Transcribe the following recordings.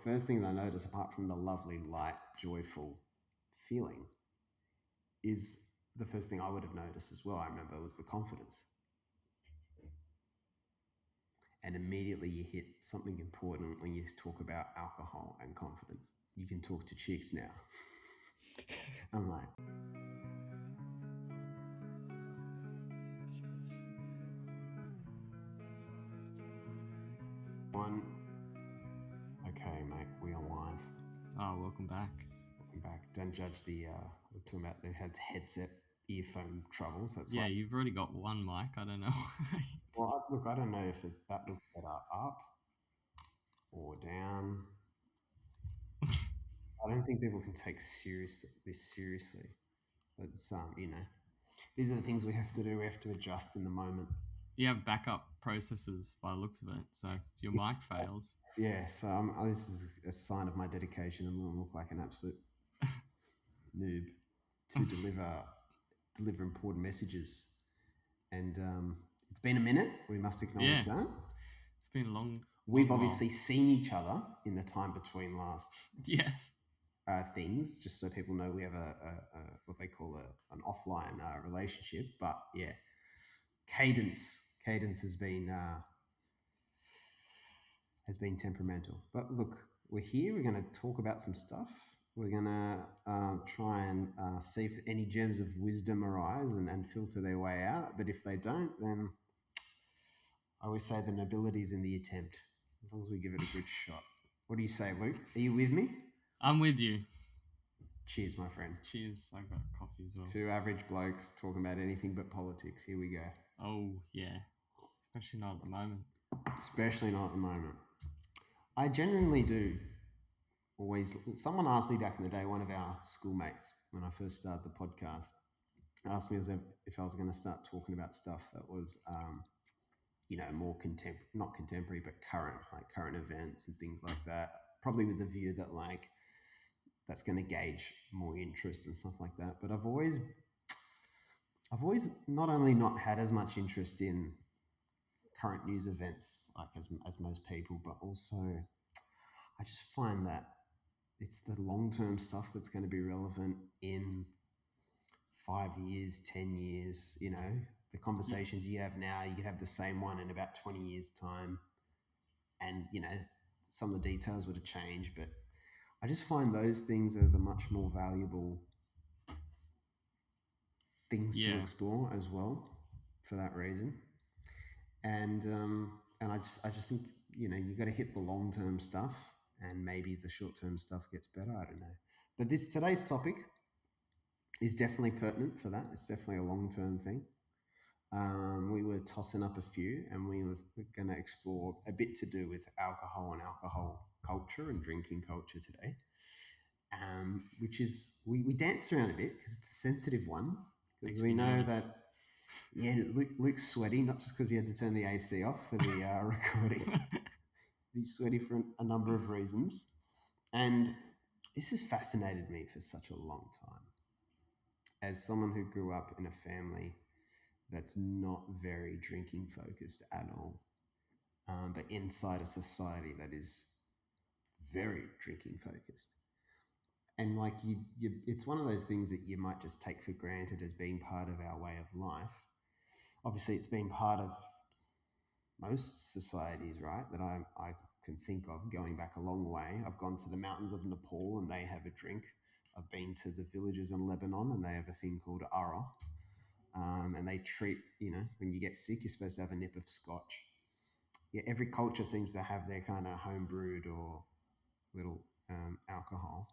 first things I notice, apart from the lovely, light, joyful feeling, is the first thing I would have noticed as well, I remember, was the confidence. And immediately you hit something important when you talk about alcohol and confidence. You can talk to chicks now. I'm like... Okay, mate, we are live. Oh, welcome back. Welcome back. Don't judge the, we're talking about the headset earphone troubles. That's Yeah, why. you've already got one mic. I don't know. Well, look, I don't know if that looks better up or down. I don't think people can take this seriously. But these are the things we have to do. We have to adjust in the moment. You have backup processes by the looks of it. So if your mic fails. Yeah, so this is a sign of my dedication. I'm going to look like an absolute noob to deliver important messages. And it's been a minute. We must acknowledge that. It's been a long. We've obviously seen each other in the time between last. Yes. Things, just so people know we have a what they call an offline relationship. But yeah, cadence has been temperamental. But look, we're here. We're going to talk about some stuff. We're going to try and see if any gems of wisdom arise and filter their way out. But if they don't, then I always say the nobility is in the attempt, as long as we give it a good shot. What do you say, Luke? Are you with me? I'm with you. Cheers, my friend. Cheers. I've got coffee as well. Two average blokes talking about anything but politics. Here we go. Oh, yeah. Especially not at the moment. Especially not at the moment. I genuinely do always... Someone asked me back in the day, one of our schoolmates, when I first started the podcast, asked me if I was going to start talking about stuff that was, more not contemporary, but current, like current events and things like that. Probably with the view that, like, that's going to gauge more interest and stuff like that. But I've always not only not had as much interest in current news events like as most people, but also I just find that it's the long-term stuff that's going to be relevant in 5 years, 10 years. The conversations you have now, you could have the same one in about 20 years' time, and some of the details would have changed, but I just find those things are the much more valuable things to explore as well, for that reason. And I just think you got to hit the long term stuff, and maybe the short term stuff gets better. I don't know. But today's topic is definitely pertinent for that. It's definitely a long term thing. We were tossing up a few, and we were going to explore a bit to do with alcohol and alcohol culture and drinking culture today. Which is, we danced around a bit because it's a sensitive one. Because we know that, Luke's sweaty, not just because he had to turn the AC off for the recording. He's sweaty for a number of reasons. And this has fascinated me for such a long time. As someone who grew up in a family that's not very drinking focused at all, but inside a society that is very drinking focused. And like it's one of those things that you might just take for granted as being part of our way of life. Obviously, it's been part of most societies, right, that I can think of, going back a long way. I've gone to the mountains of Nepal and they have a drink. I've been to the villages in Lebanon and they have a thing called ara. And they treat, when you get sick, you're supposed to have a nip of scotch. Yeah, every culture seems to have their kind of home brewed or little alcohol.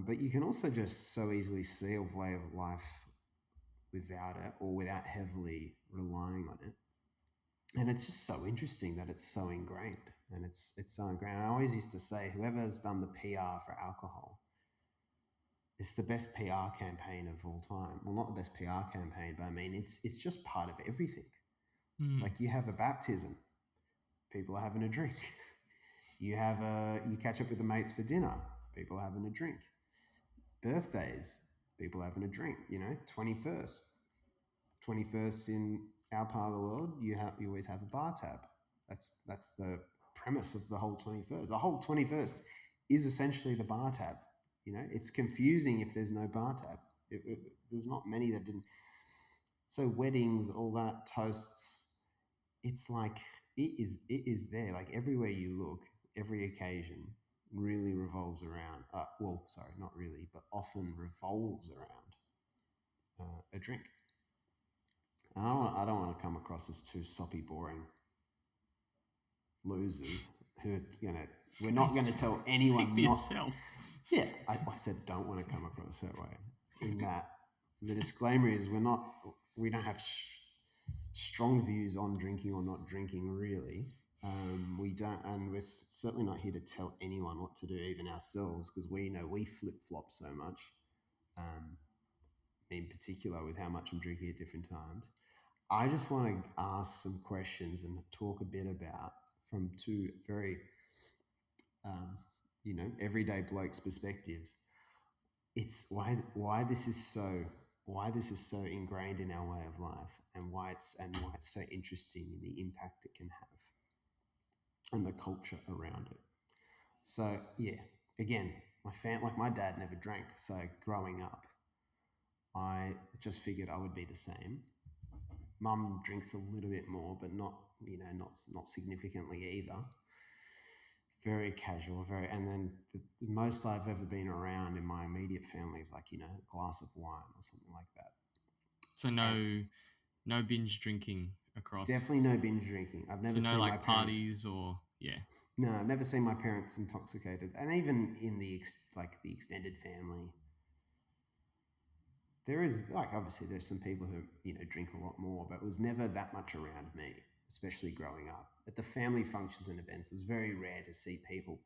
But you can also just so easily see a way of life without it, or without heavily relying on it. And it's just so interesting that it's so ingrained. And it's so ingrained. I always used to say, whoever has done the PR for alcohol, it's the best PR campaign of all time. Well, not the best PR campaign, but I mean, it's just part of everything. Like you have a baptism, people are having a drink. You catch up with the mates for dinner, people are having a drink. Birthdays, people are having a drink. 21st in our part of the world, you always have a bar tab. That's the premise of the whole 21st. The whole 21st is essentially the bar tab. It's confusing if there's no bar tab. There's not many that didn't. So weddings, all that, toasts, it's like it is there. Like everywhere you look, every occasion really revolves around. Not really, but often revolves around a drink. And I don't want to come across as too soppy, boring losers who we're not going to tell anyone. Speak for yourself. Yeah, I said don't want to come across that way. In that, the disclaimer is we don't have strong views on drinking or not drinking. Really, we don't, and we're certainly not here to tell anyone what to do, even ourselves, because we know we flip flop so much. In particular, with how much I'm drinking at different times. I just want to ask some questions and talk a bit about from two very, everyday blokes' perspectives. It's why this is so ingrained in our way of life, and why it's so interesting in the impact it can have, and the culture around it. So yeah, again, my dad never drank, so growing up, I just figured I would be the same. Mum drinks a little bit more, but not significantly either. Very casual, and then the most I've ever been around in my immediate family is like, a glass of wine or something like that. So no binge drinking across. Definitely no binge drinking. I've never seen my parties or No, I've never seen my parents intoxicated, and even in the extended family. There is obviously there's some people who drink a lot more, but it was never that much around me, especially growing up. At the family functions and events, it was very rare to see people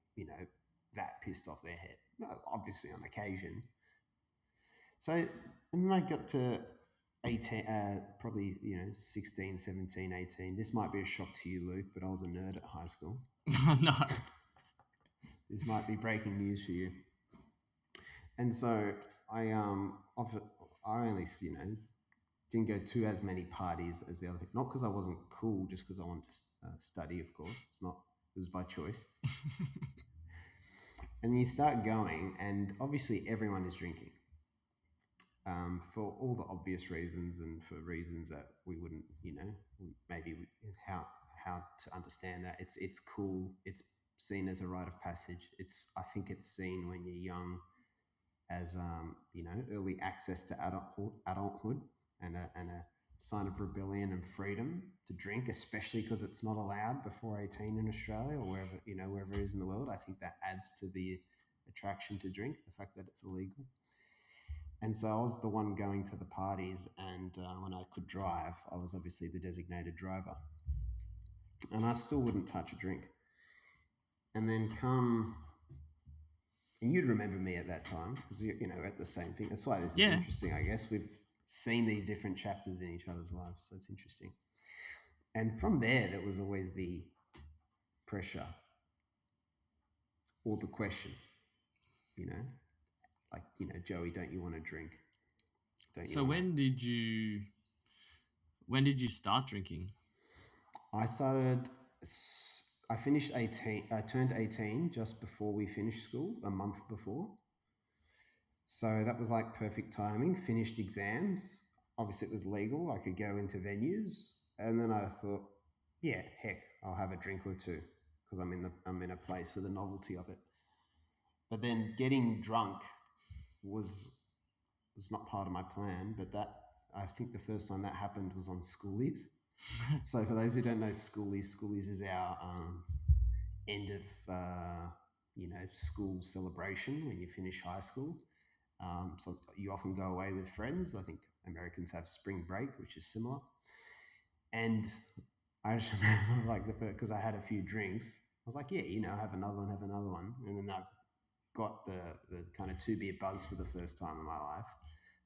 that pissed off their head. Well, obviously on occasion. So and then I got to 18, probably 16, 17, 18. This might be a shock to you, Luke, but I was a nerd at high school. No. This might be breaking news for you. And so I only didn't go to as many parties as the other people. Not because I wasn't cool, just because I wanted to study. Of course, it was by choice. And you start going, and obviously everyone is drinking for all the obvious reasons, and for reasons that we wouldn't, how to understand that. It's cool. It's seen as a rite of passage. I think it's seen when you're young as early access to adulthood, and a sign of rebellion and freedom to drink, especially because it's not allowed before 18 in Australia, or wherever it is in the world. I think that adds to the attraction to drink, the fact that it's illegal. And so I was the one going to the parties, and when I could drive, I was obviously the designated driver, and I still wouldn't touch a drink. And then and you'd remember me at that time, because at the same thing. That's why this is interesting, I guess. We've seen these different chapters in each other's lives, so it's interesting. And from there was always the pressure or the question, Joey, don't you want to drink? When did you start drinking? I finished 18. I turned 18 just before we finished school, a month before. So that was like perfect timing. Finished exams. Obviously, it was legal. I could go into venues, and then I thought, yeah, heck, I'll have a drink or two, because I'm in a place for the novelty of it. But then getting drunk was not part of my plan. But I think the first time that happened was on schoolies. So for those who don't know, schoolies is our end of school celebration when you finish high school. So you often go away with friends. I think Americans have spring break, which is similar. And I just remember because I had a few drinks, I was like, yeah, have another one. And then I got the kind of 2 beer buzz for the first time in my life.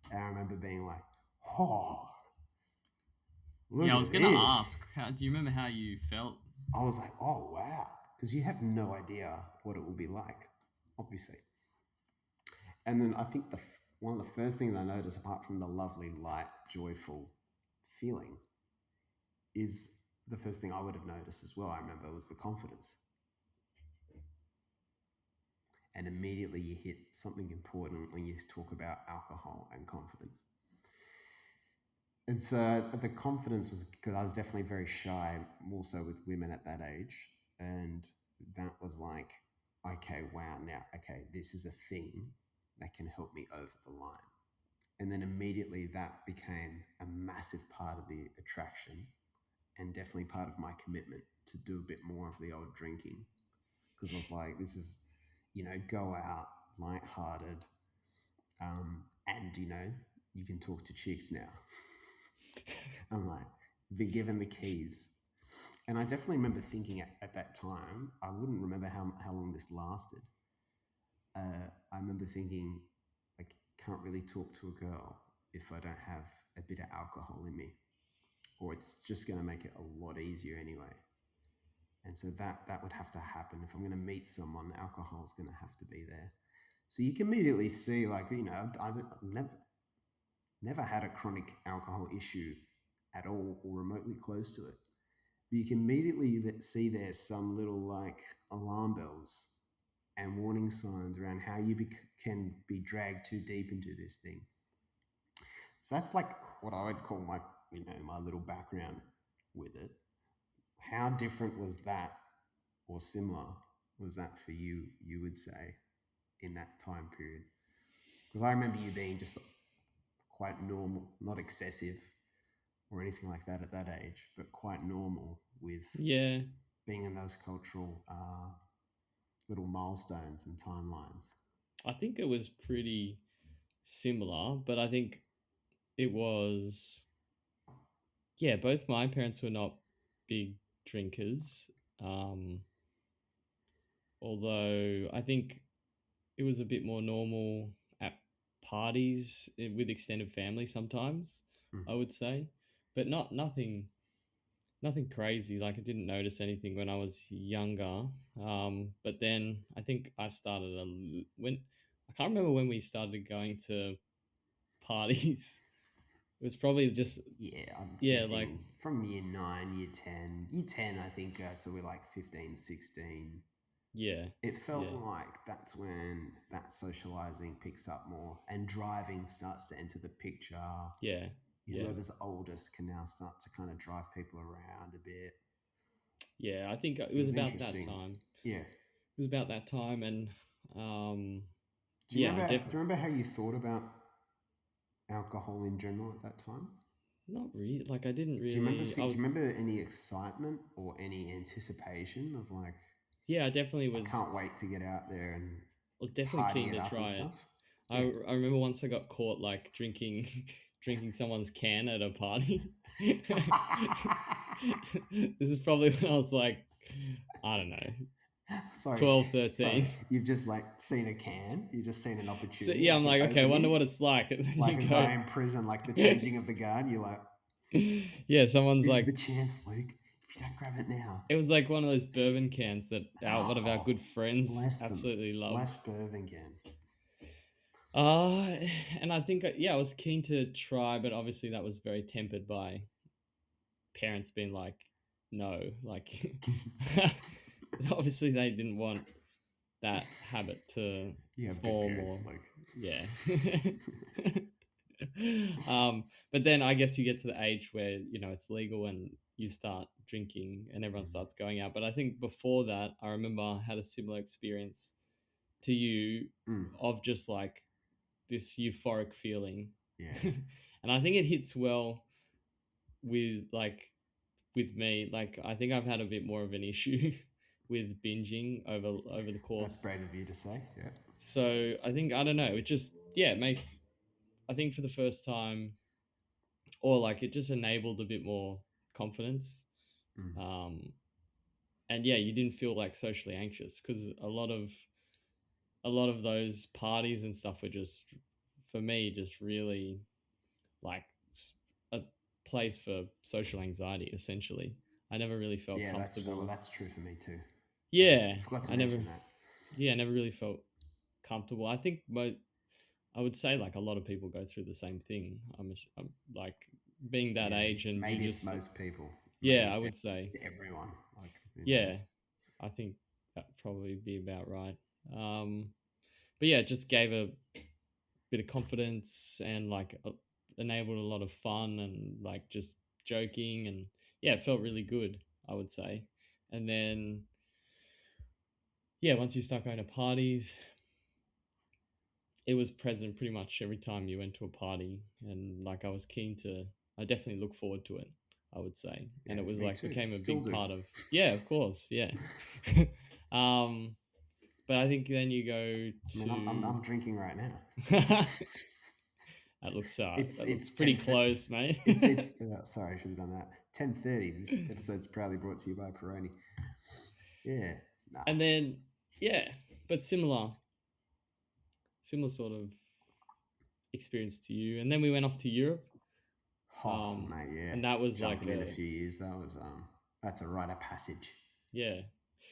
And I remember being like, oh, I was going to ask, do you remember how you felt? I was like, oh, wow. Because you have no idea what it will be like, obviously. And then I think one of the first things I noticed, apart from the lovely, light, joyful feeling, is the first thing I would have noticed as well, I remember, was the confidence. and immediately you hit something important when you talk about alcohol and confidence. And so the confidence was because I was definitely very shy, more so with women at that age. And that was like, okay, wow, now, okay, this is a thing that can help me over the line. And then immediately that became a massive part of the attraction and definitely part of my commitment to do a bit more of the old drinking. Because I was like, this is, go out, lighthearted, and, you can talk to chicks now. I'm like, been given the keys. And I definitely remember thinking at that time, I wouldn't remember how long this lasted. I remember thinking, I can't really talk to a girl if I don't have a bit of alcohol in me, or it's just going to make it a lot easier anyway. And so that would have to happen. If I'm going to meet someone, alcohol is going to have to be there. So you can immediately see, like, I've never had a chronic alcohol issue at all or remotely close to it. But you can immediately see there's some little like alarm bells and warning signs around how you can be dragged too deep into this thing. So that's like what I would call my little background with it. How different was that, or similar was that for you? You would say in that time period, because I remember you being just quite normal, not excessive or anything like that at that age, but quite normal with Yeah, being in those cultural little milestones and timelines. I think it was pretty similar, but I think it was, yeah, both my parents were not big drinkers. Um, Although I think it was a bit more normal at parties with extended family sometimes, Mm. I would say, but nothing crazy. Like I didn't notice anything when I was younger. But then I think I started when I can't remember when we started going to parties. It was probably just, Yeah, I'm yeah, like, guessing from year 9, year 10. Year 10, I think, so we're like 15, 16. yeah, It felt yeah, like that's when that socializing picks up more and driving starts to enter the picture. yeah, yeah, Whoever's oldest can now start to kind of drive people around a bit. yeah. I think it It was was about that interesting. time. Yeah. It was about that time, and um, Do you yeah, remember? Do you remember how you thought about alcohol in general at that time? not really. Like I didn't Do you remember? really. Do you remember any excitement or any anticipation of like, Yeah, I definitely I can't wait to get out there and was definitely party keen it to up and try it. stuff? Yeah. I remember once I got caught like drinking drinking someone's can at a party. This is probably when I was like, I don't know, Sorry, 12, sorry. 13. You've just like seen a can. You've just seen an So opportunity, yeah, I'm like an like, okay, I wonder opening, what it's like. And then like a you go, guy in prison, like the changing of the guard. You're like, yeah, someone's this is like, the chance, Luke. If you don't grab it now, it was like one of those bourbon cans that one of our oh, good friends bless them. absolutely Bless loves. Birmingham. Uh, and I think, yeah, I was keen to try, but obviously that was very tempered by parents being like, no, like, obviously they didn't want that habit to You have good form, parents, or, Luke. yeah. But then I guess you get to the age where, it's legal and you start drinking and everyone Mm. starts going out. But I think before that, I remember I had a similar experience to you Mm. of just like this euphoric feeling. Yeah. And I think it hits well with with me. Like I think I've had a bit more of an issue with binging over the That's course. brave of you to say. Yeah. So I think, I don't know, it just, yeah, it makes, I think for the first time, or like it just enabled a bit more confidence. Mm. Um and yeah, you didn't feel like socially anxious because a lot of those parties and stuff were just, for me, just really like a place for social anxiety, essentially. I never really felt Yeah, well, comfortable. that's true for me too. Yeah, Yeah, I forgot to I never, mention that. yeah, never really felt comfortable. I think I would say like a lot of people go through the same thing. I'm like being that Yeah, age and you maybe it's just, most people. Maybe yeah, I it's would say, everyone. Like, who yeah, knows? I think that'd probably be about right. Um, but yeah, it just gave a bit of confidence and like enabled a lot of fun and like just joking, and yeah, it felt really good, I would say. And then yeah, once you start going to parties, it was present pretty much every time you went to a party, and like I definitely look forward to it, I would say. And Yeah, it was me like too. became a Still big do. part of, yeah, of course, yeah. um but I think then you go I mean, to I'm drinking right now. that looks It's pretty 10. close, mate. It's sorry, I should have done that. 10:30. This episode's proudly brought to you by Peroni. Yeah, nah. And then yeah, but similar sort of experience to you. And then we went off to Europe, Oh, mate, yeah. and that was like Jumping in a a, few years, that's a rite of passage. yeah,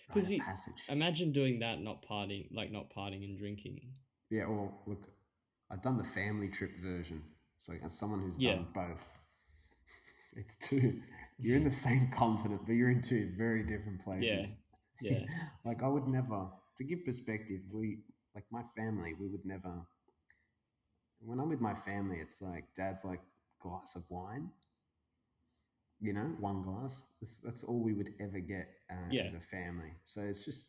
Rite because of you passage. imagine doing that, not partying and drinking. Yeah. Well, look, I've done the family trip version. So as someone who's Yeah, done both, it's two. You're in the same continent, but you're in two very different yeah, places. yeah, Like I would never, to give perspective, like my family, we would never. When I'm with my family, it's like dad's like glass of wine, one glass. That's all we would ever get yeah, as a family. So it's just,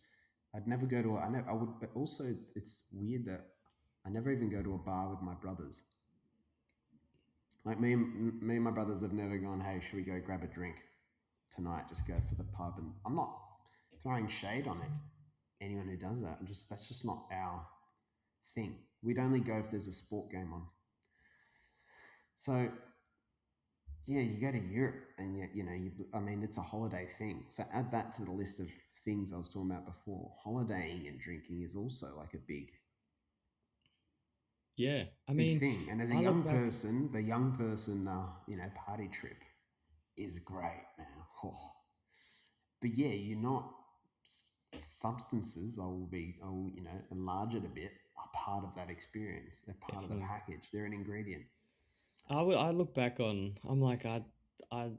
I'd never go to. I would, but also it's weird that I never even go to a bar with my brothers. Like me and my brothers have never gone. Hey, should we go grab a drink tonight? Just go for the pub. And I'm not throwing shade on it. Anyone who does that, that's just not our thing. We'd only go if there's a sport game on. So yeah, you go to Europe and I mean, it's a holiday thing. So add that to the list of things I was talking about before. Holidaying and drinking is also like a yeah. I big mean, thing. And as a I look young back, person, the young person, party trip is great, man. Oh. But yeah, you're not substances. I will, enlarge it a bit. Are part of that experience. They're part of the definitely. package. They're an ingredient. I look back on. I'm like I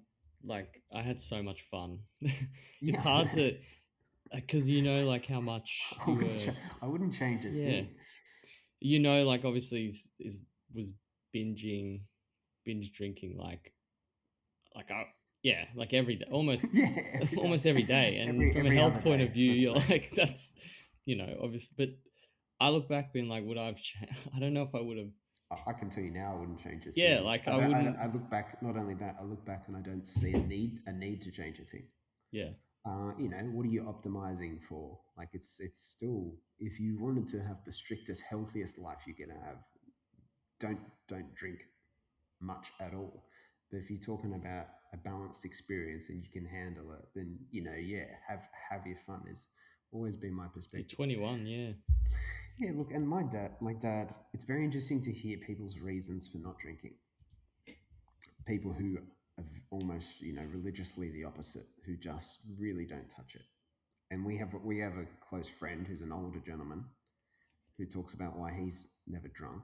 like I had so much fun. It's Yeah, hard to, because like how much I you wouldn't, were, I wouldn't change a yeah, thing. like obviously was binging binge drinking like I yeah, like every day, almost Yeah, every day, almost every day. And from a every other health point day. of view, Let's you're say. like that's obvious. But I look back being like, would I've I don't know if I would have. I can tell you now, I wouldn't change a Yeah, thing. like I wouldn't. I look back. Not only that, I look back and I don't see a need to change a thing. Yeah, What are you optimizing for? Like it's still, if you wanted to have the strictest, healthiest life you're gonna have, don't don't drink much at all. But if you're talking about a balanced experience and you can handle it, then yeah, have your fun is always been my you're perspective. 21. Yeah, Yeah, look, and my dad. It's very interesting to hear people's reasons for not drinking. People who are almost, religiously the opposite, who just really don't touch it. And we have a close friend who's an older gentleman who talks about why he's never drunk,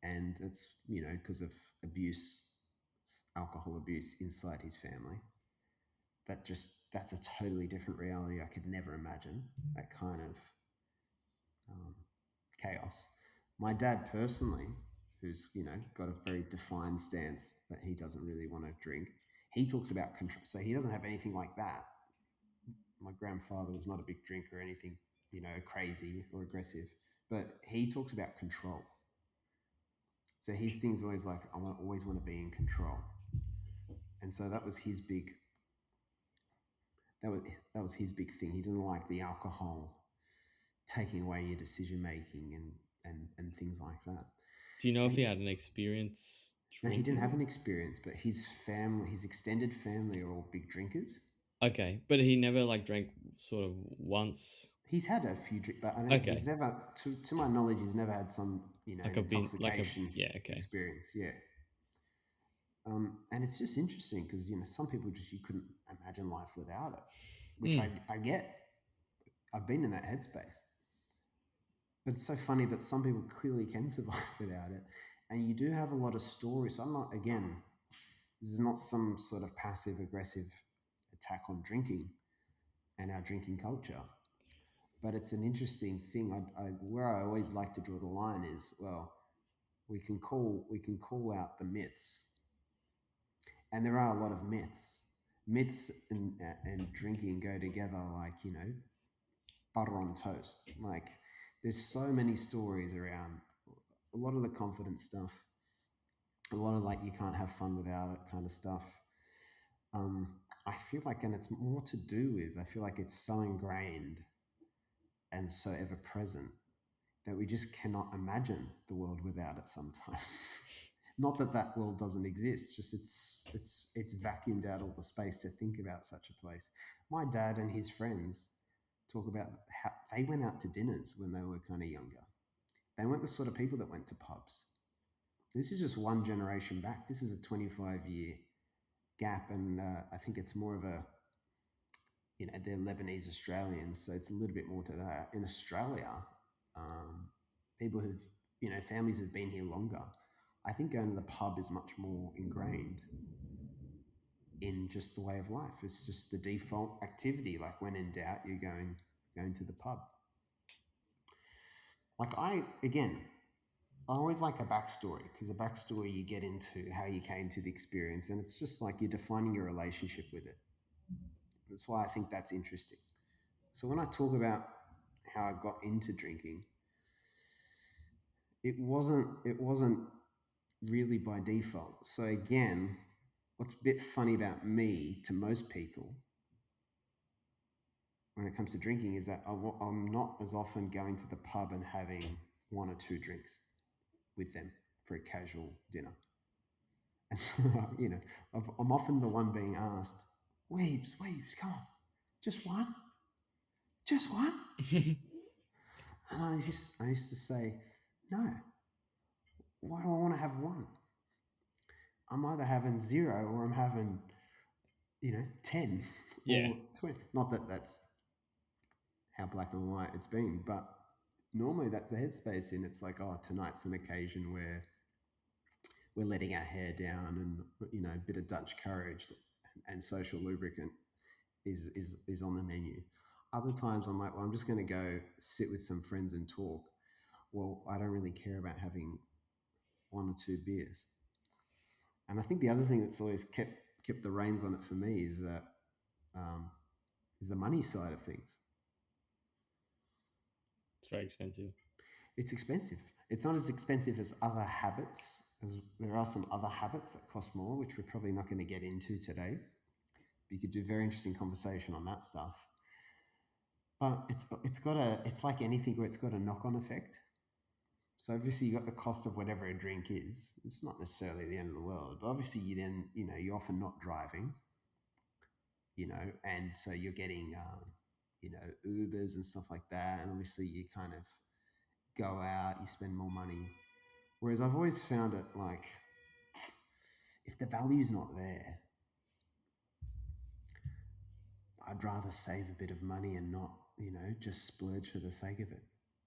and it's because of abuse, alcohol abuse inside his family. That's a totally different reality. I could never imagine that kind of um, chaos. My dad personally, who's got a very defined stance that he doesn't really want to drink, he talks about control. So he doesn't have anything like that. My grandfather was not a big drinker or anything, crazy or aggressive, but he talks about control. So his thing's always like, always want to be in control, and so that was that was his big thing. He didn't like the alcohol taking away your decision making and things like that. do you know if And he had an experience now he didn't have drinking? an experience, but his family, his extended family, are all big drinkers. Okay, but he never like drank sort of once. He's had a few drinks, but I think he's Okay, never, to my knowledge, he's never had some, like a bin, like a intoxication yeah. Okay. experience. Yeah. And it's just interesting because some people just, you couldn't imagine life without it, which Mm. I get. I've been in that headspace, but it's so funny that some people clearly can survive without it, and you do have a lot of stories. So I'm not, again, this is not some sort of passive aggressive attack on drinking and our drinking culture, but it's an interesting thing. Where I always like to draw the line is, well, we can call out the myths, and there are a lot of myths. Myths and drinking go together, like butter on toast. Like there's so many stories around a lot of the confidence stuff, a lot of like you can't have fun without it kind of stuff. Um, I feel like, and it's more to do with, I feel like it's so ingrained and so ever present that we just cannot imagine the world without it sometimes. Not that that world doesn't exist, just it's vacuumed out all the space to think about such a place. My dad and his friends talk about how they went out to dinners when they were kind of younger. They weren't the sort of people that went to pubs. This is just one generation back. This is a 25-year gap, and I think it's more of a, they're Lebanese Australians, so it's a little bit more to that. In Australia, um, people who've, families who've been here longer, I think going to the pub is much more ingrained in just the way of life. It's just the default activity. Like when in doubt, you're going to the pub. Like I always like a backstory, because a backstory you get into how you came to the experience, and it's just like you're defining your relationship with it. That's why I think that's interesting. So when I talk about how I got into drinking, it wasn't really by default. So again, what's a bit funny about me to most people when it comes to drinking is that I'm not as often going to the pub and having one or two drinks with them for a casual dinner. And so, I'm often the one being asked, Weebs, come on, just one? Just one? And I used to say, no, why do I want to have one? I'm either having zero or I'm having, 10 Yeah. or 20. Not that that's how black and white it's been, but normally that's the headspace in. It's like, oh, tonight's an occasion where we're letting our hair down, and a bit of Dutch courage and social lubricant is on the menu. Other times I'm like, well, I'm just going to go sit with some friends and talk. Well, I don't really care about having one or two beers. And I think the other thing that's always kept the reins on it for me is that um, is the money side of things. It's very expensive. It's expensive. It's not as expensive as other habits, as there are some other habits that cost more, which we're probably not going to get into today. You could do very interesting conversation on that stuff. But it's like anything where it's got a knock-on effect. So obviously you got the cost of whatever a drink is. It's not necessarily the end of the world, but obviously you're often not driving, and so you're getting Ubers and stuff like that, and obviously you kind of go out, you spend more money. Whereas I've always found it like, if the value's not there, I'd rather save a bit of money and not, just splurge for the sake of it,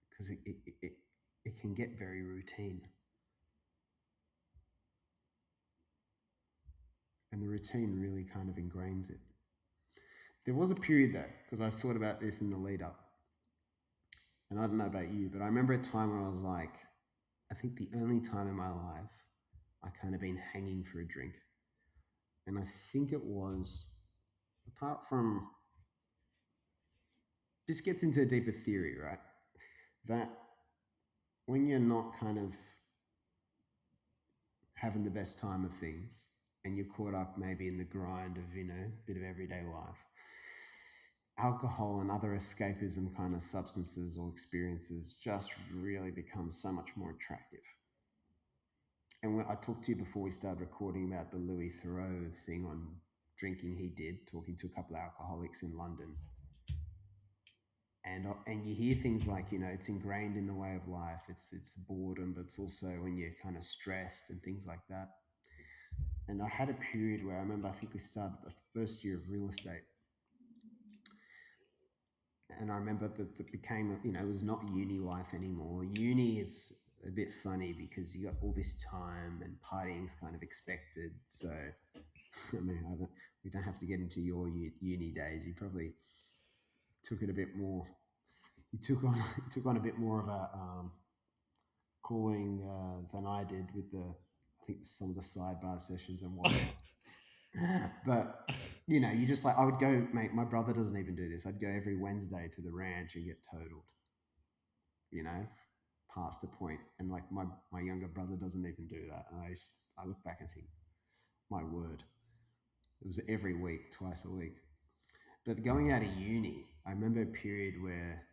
because it can get very routine. And the routine really kind of ingrains it. There was a period though, because I thought about this in the lead up, and I don't know about you, but I remember a time when I was like, I think the only time in my life I kind of been hanging for a drink. And I think it was, apart from, this gets into a deeper theory, right? That when you're not kind of having the best time of things, and you're caught up maybe in the grind of, a bit of everyday life, alcohol and other escapism kind of substances or experiences just really become so much more attractive. And when I talked to you before we started recording about the Louis Theroux thing on drinking he did, talking to a couple of alcoholics in London. And you hear things like, it's ingrained in the way of life. It's boredom, but it's also when you're kind of stressed and things like that. And I had a period where I remember, I think we started the first year of real estate. And I remember that became, it was not uni life anymore. Uni is a bit funny because you got all this time and partying's kind of expected. So, I mean, we don't have to get into your uni days. You probably took it a bit more you took on you took on a bit more of a calling than I did with I think some of the sidebar sessions and whatnot. But you just like I would go, mate. My brother doesn't even do this. I'd go every Wednesday to the ranch and get totaled. Past a point, and like my younger brother doesn't even do that. And I look back and think, my word, it was every week, twice a week. But going out of uni, I remember a period where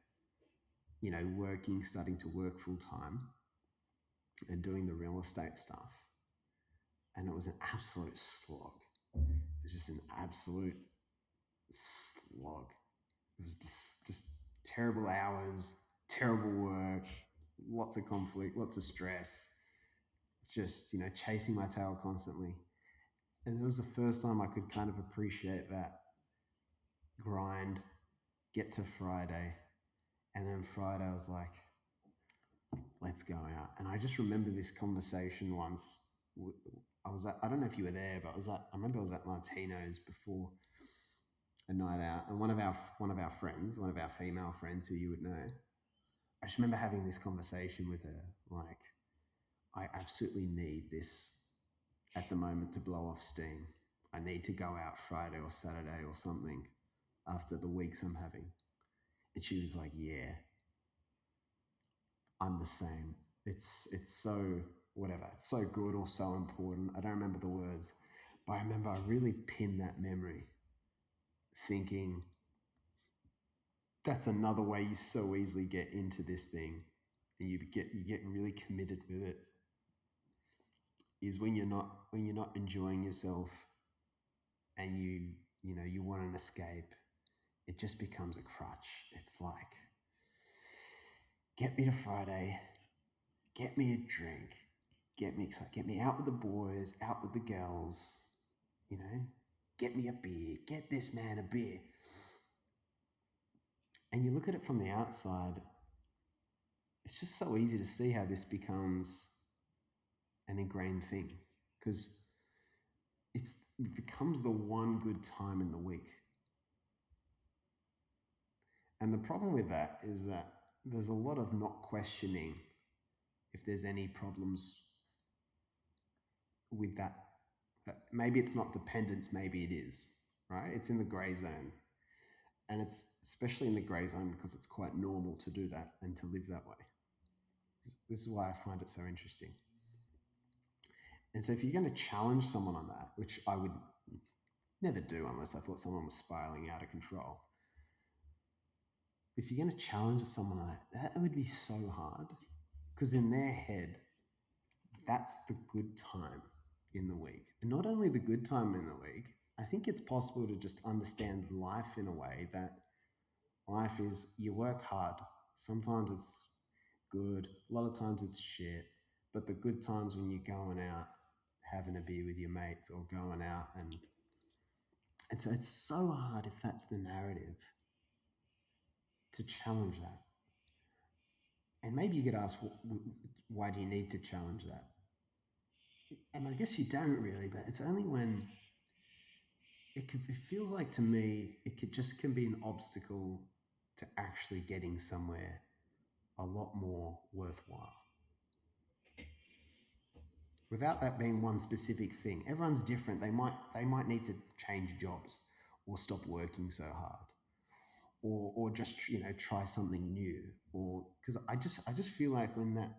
starting to work full time and doing the real estate stuff, and it was an absolute slog. It was just an absolute slog. It was just terrible hours, terrible work, lots of conflict, lots of stress, just, chasing my tail constantly. And it was the first time I could kind of appreciate that grind, get to Friday, and then Friday I was like, let's go out. And I just remember this conversation once. I don't know if you were there, but I remember I was at Martino's before a night out, and one of our friends, one of our female friends who you would know, I just remember having this conversation with her, like, I absolutely need this at the moment to blow off steam. I need to go out Friday or Saturday or something after the weeks I'm having. And she was like, yeah, I'm the same. It's so whatever. It's so good or so important. I don't remember the words, but I remember I really pinned that memory, thinking that's another way you so easily get into this thing, and you get really committed with it. Is when you're not enjoying yourself, and you want an escape. It just becomes a crutch. It's like, get me to Friday, get me a drink, get me excited, get me out with the boys, out with the girls, get me a beer, get this man a beer. And you look at it from the outside, it's just so easy to see how this becomes an ingrained thing, because it becomes the one good time in the week. And the problem with that is that there's a lot of not questioning if there's any problems with that. Maybe it's not dependence, maybe it is, right? It's in the gray zone. And it's especially in the gray zone because it's quite normal to do that and to live that way. This is why I find it so interesting. And so if you're going to challenge someone on that, which I would never do unless I thought someone was spiraling out of control. If you're going to challenge someone on that would be so hard, because in their head, that's the good time in the week. And not only the good time in the week, I think it's possible to just understand life in a way that life is, you work hard. Sometimes it's good, a lot of times it's shit, but the good times when you're going out, having a beer with your mates or going out, and so it's so hard, if that's the narrative, to challenge that. And maybe you could ask, why do you need to challenge that? And I guess you don't really, but it's only when it feels like, to me, just can be an obstacle to actually getting somewhere a lot more worthwhile. Without that being one specific thing. Everyone's different. They might need to change jobs or stop working so hard. Or just try something new, or because I just feel like when that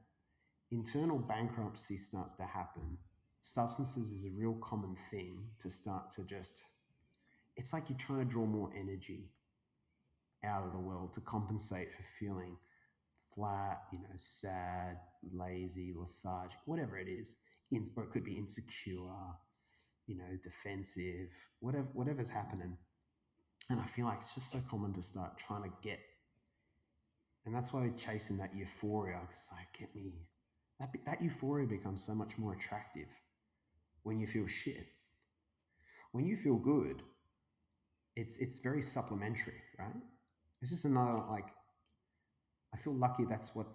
internal bankruptcy starts to happen, substances is a real common thing to start to just, it's like you're trying to draw more energy out of the world to compensate for feeling flat, sad, lazy, lethargic, whatever it is, or it could be insecure, defensive, whatever's happening. And I feel like it's just so common to start trying to get, and that's why chasing that euphoria, because like, get me, that euphoria becomes so much more attractive when you feel shit. When you feel good, it's very supplementary, right? It's just another, like, I feel lucky that's what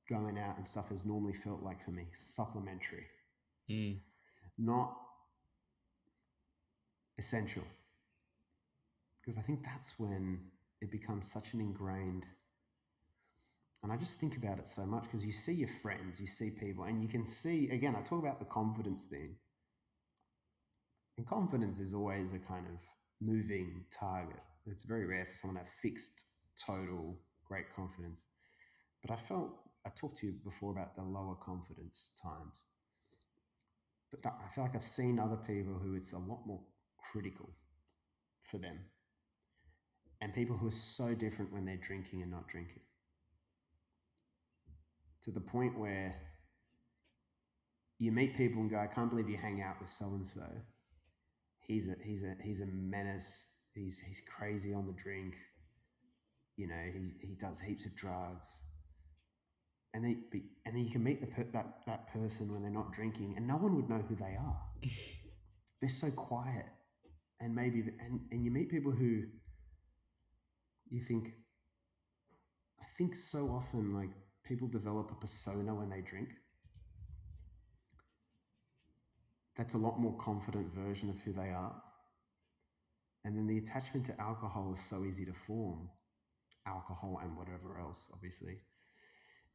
going out and stuff has normally felt like for me, supplementary, not essential. Because I think that's when it becomes such an ingrained And I just think about it so much because you see your friends, you see people, and you can see, again, I talk about the confidence thing. And confidence is always a kind of moving target. It's very rare for someone to have fixed, total, great confidence. But I talked to you before about the lower confidence times. But I feel like I've seen other people who it's a lot more critical for them, and people who are so different when they're drinking and not drinking, to the point where you meet people and go, I can't believe you hang out with so and so. He's a menace. He's crazy on the drink. You know, he does heaps of drugs. And then you can meet that person when they're not drinking, and no one would know who they are. They're so quiet, and and you meet people who you think. I think so often like people develop a persona when they drink. That's a lot more confident version of who they are. And then the attachment to alcohol is so easy to form. Alcohol and whatever else, obviously.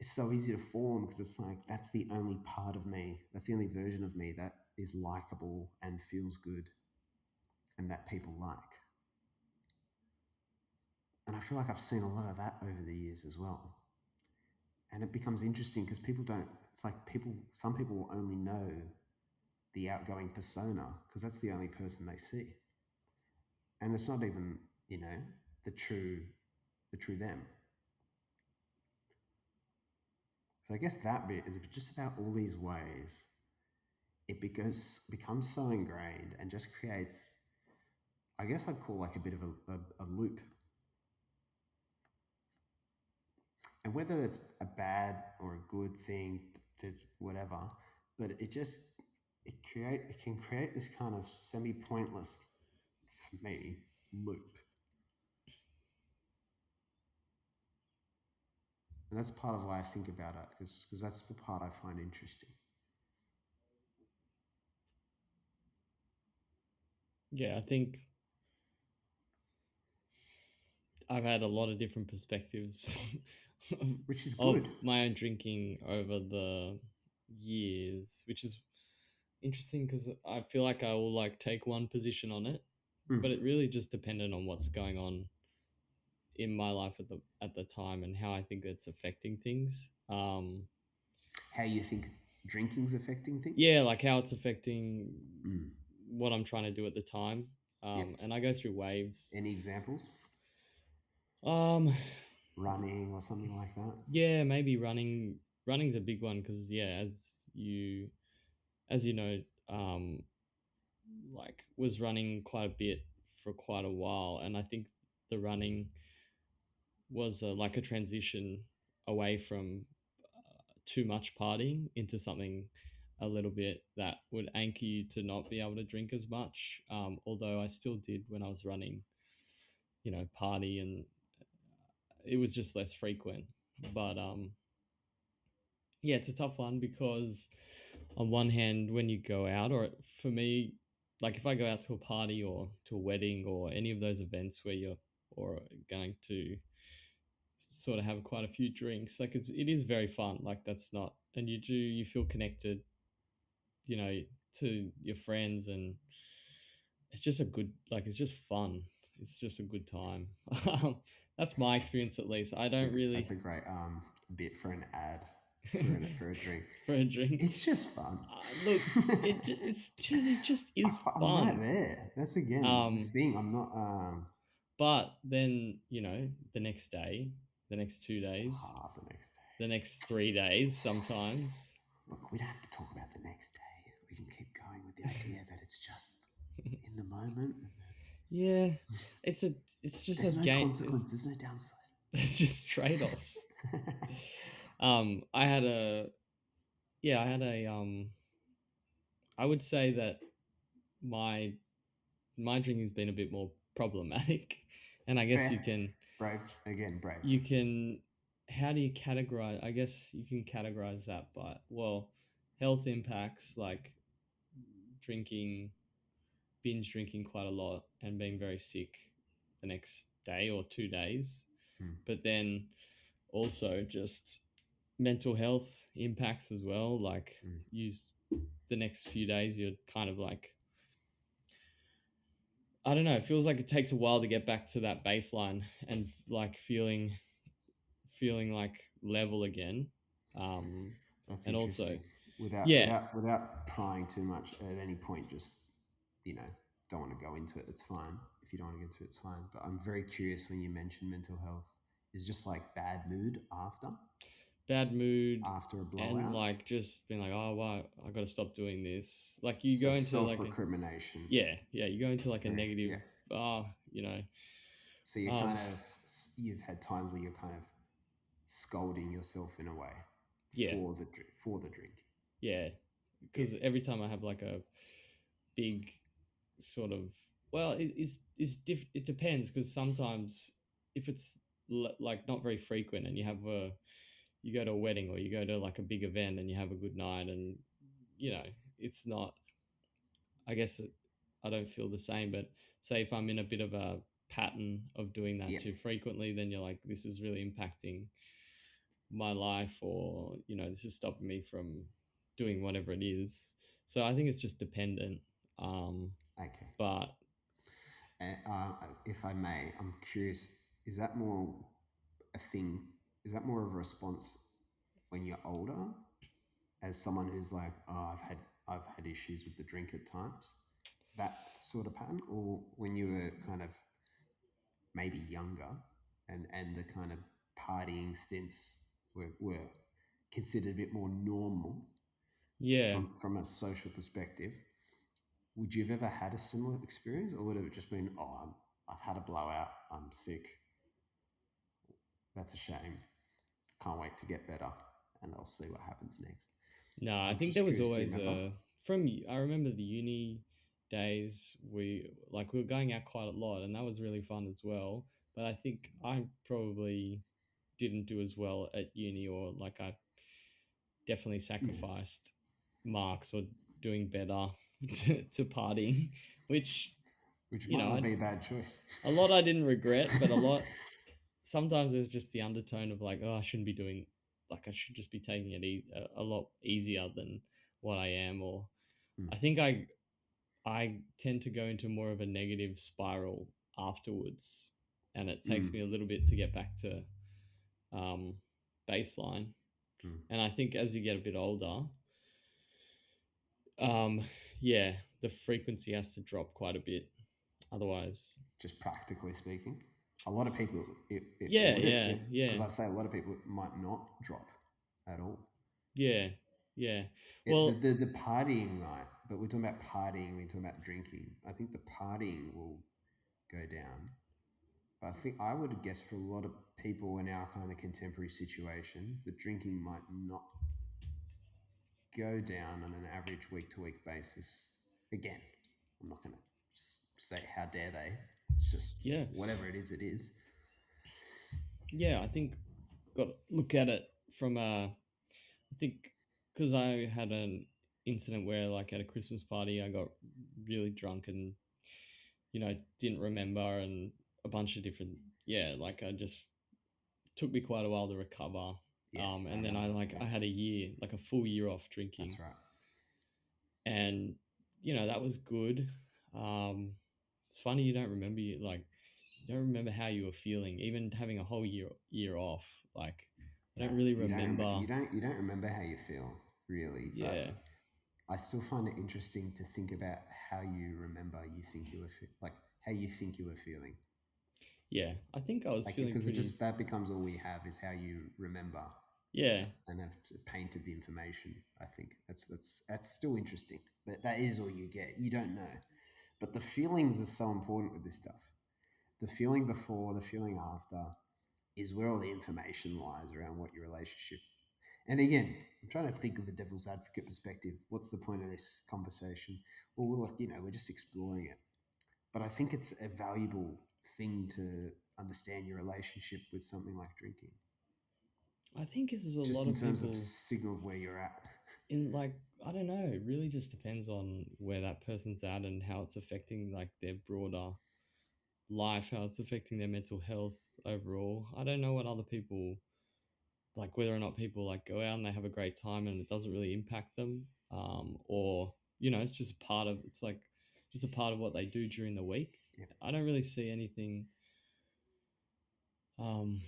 It's so easy to form because it's like that's the only part of me, that's the only version of me that is likable and feels good and that people like. And I feel like I've seen a lot of that over the years as well. And it becomes interesting because people don't, it's like some people will only know the outgoing persona because that's the only person they see. And it's not even, you know, the true them. So I guess that bit is just about all these ways becomes so ingrained and just creates, I guess I'd call like a bit of a loop. And whether it's a bad or a good thing, to whatever, but it can create this kind of semi pointless, for me, loop. And that's part of why I think about it because that's the part I find interesting. Yeah, I think I've had a lot of different perspectives Which is of good. my own drinking over the years, which is interesting because I feel like I will like take one position on it, Mm. but it really just depended on what's going on in my life at the time and how I think it's affecting things. How you think drinking's affecting things? Yeah, like how it's affecting Mm. what I'm trying to do at the time. Yep. And I go through waves. Any examples? Um, Running or something like that? yeah, maybe running. Running's a big one because yeah, as you know, um, like was running quite a bit for quite a while, and I think the running was like a transition away from too much partying into something a little bit that would anchor you to not be able to drink as much. Although I still did when I was running, party, and it was just less frequent. But yeah, it's a tough one because on one hand, when you go out, or for me, like if I go out to a party or to a wedding or any of those events where you're or going to sort of have quite a few drinks, like it is very fun. Like that's not, and you feel connected, you know, to your friends, and it's just a good, like it's just fun. It's just a good time. That's my experience at least. I don't That's really a great bit for an ad for a drink. for a drink. It's just fun. Look, it just is I'm right fun. there. That's again the Um, thing. I'm not but then the next day, the next 2 days, the next day. the next 3 days, sometimes. Look, we don't have to talk about the next day. We can keep going with the idea that it's just in the moment. Yeah, it's a it's just a There's no game. consequence. There's no downside. It's just trade offs. I had a yeah, I had a I would say that my my drinking's been a bit more problematic, and I guess Fair, brave again, brave. you can how do you categorize? I guess you can categorize that by well, health impacts like drinking, binge drinking quite a lot, and being very sick the next day or 2 days. Hmm. But then also just mental health impacts as well. Like, Mm. use the next few days, you're kind of like, I don't know, it feels like it takes a while to get back to that baseline and like feeling like level again. Um, That's and also, interesting. Without yeah, without without prying too much at any point, just you know, don't want to go into it. That's fine. If you don't want to get into it, it's fine. But I'm very curious when you mention mental health. Is just like bad mood bad mood after a and blowout. like just being like, oh, wow, I got to stop doing this. Like you So go into self like a, recrimination. yeah, you go into like a Okay. negative, Yeah. ah, you know, So you're um, kind of you've had times where you're kind of scolding yourself in a way yeah, for the drink. yeah, Yeah. because every time I have like a big sort of, well, it depends because sometimes if it's like not very frequent and you go to a wedding or you go to like a big event and you have a good night and you know it's not, I guess I don't feel the same, but say if I'm in a bit of a pattern of doing that Yeah. too frequently, then you're like, this is really impacting my life, or this is stopping me from doing whatever it is. So I think it's just dependent. Um, Okay. but If I may, I'm curious. Is that more a thing? Is that more of a response when you're older, as someone who's like, oh, I've had issues with the drink at times, that sort of pattern, or when you were kind of maybe younger, and the kind of partying stints were considered a bit more normal yeah, from a social perspective. Would you have ever had a similar experience, or would it have just been, oh, I've had a blowout, I'm sick, that's a shame, can't wait to get better, and I'll see what happens next? no, I I'm think there just was curious, do you always remember? I remember the uni days, we were going out quite a lot and that was really fun as well. But I think I probably didn't do as well at uni, or like I definitely Yeah, sacrificed marks or doing better to partying, which, which you might know, not be a bad choice. a lot I didn't regret, but a lot, sometimes there's just the undertone of like, oh, I shouldn't be doing, like, I should just be taking it a lot easier than what I am. Or Mm, I think I tend to go into more of a negative spiral afterwards, and it takes mm, me a little bit to get back to um, baseline. mm. And I think as you get a bit older, um, yeah, the frequency has to drop quite a bit. Otherwise, Just practically speaking, a lot of people it yeah, would yeah, it yeah, because I say a lot of people it might not drop at all. yeah, yeah. It, Well, the partying, right? But we're talking about partying. We're talking about drinking. I think the partying will go down. But I think I would guess for a lot of people in our kind of contemporary situation, the drinking might not go down on an average week to week basis. Again, I'm not going to say how dare they. It's just yeah, whatever it is, it is. yeah. I think got to look at it from I think because I had an incident where, like, at a Christmas party, I got really drunk and didn't remember, and a bunch of different, yeah, like, I just took me quite a while to recover. Yeah, I And then remember. I Yeah, had a year, like a full year off drinking, that's right. and that was good. Um, it's funny you don't remember you don't remember how you were feeling, even having a whole year off. Like, I No, don't really remember. you don't remember how you feel really, but Yeah, I still find it interesting to think about how you remember you think you were like how you think you were feeling. yeah. I think I was Like feeling because it pretty. just that becomes all we have is how you remember Yeah, and have painted the information. I think that's still interesting, but that is all you get. You don't know, but the feelings are so important with this stuff. The feeling before, the feeling after, is where all the information lies around what your relationship. And again, I'm trying to think of the devil's advocate perspective. What's the point of this conversation? Well, we're like, we're just exploring it. But I think it's a valuable thing to understand your relationship with something like drinking, I think there's a just lot in of terms of people signal of where you're at. in, like, I don't know. It really just depends on where that person's at and how it's affecting like their broader life, how it's affecting their mental health overall. I don't know what other people. like whether or not people like go out and they have a great time and it doesn't really impact them, or it's just a part of it's like just a part of what they do during the week. Yep. I don't really see anything. um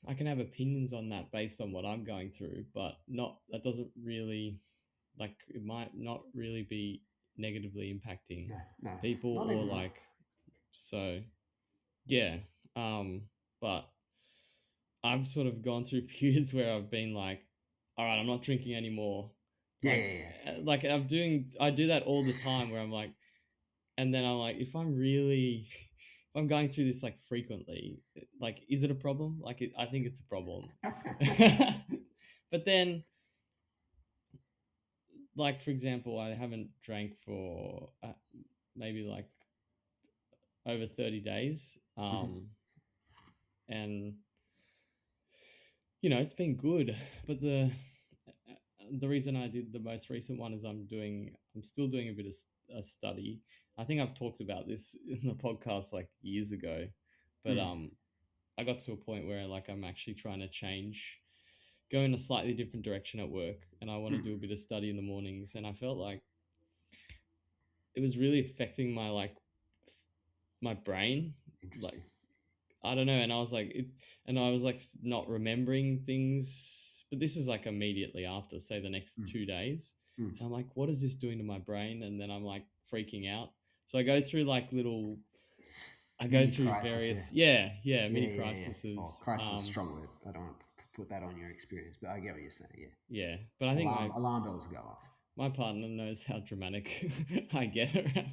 I can have opinions on that based on what I'm going through, but not that doesn't really, like, it might not really be negatively impacting No, no, people not or even. like, so yeah. um but I've sort of gone through periods where I've been like, all right, I'm not drinking anymore. Yeah, yeah, yeah. Like I do that all the time where I'm like, and then I'm like, if I'm really, if I'm going through this like frequently, like, is it a problem? Like, I think it's a problem. But then, like, for example, I haven't drank for maybe like over 30 days. Mhm. And it's been good. But the reason I did the most recent one is I'm still doing a bit of a study. I think I've talked about this in the podcast like years ago, but Mm. I got to a point where like I'm actually trying to go in a slightly different direction at work, and I want to Mm. do a bit of study in the mornings, and I felt like it was really affecting my my brain, like, Interesting. I don't know. And I was like, and I was like not remembering things. But this is like immediately after, say, the next Mm. 2 days. Mm. And I'm like, what is this doing to my brain? And then I'm like freaking out. So I go through like Mini crisis, yeah. various, yeah, Yeah, mini yeah, yeah. Oh, crises. crisis is a strong word. I don't want to put that on your experience, but I get what you're saying, yeah. Yeah. But I think Alarm bells go off. my partner knows how dramatic I get around.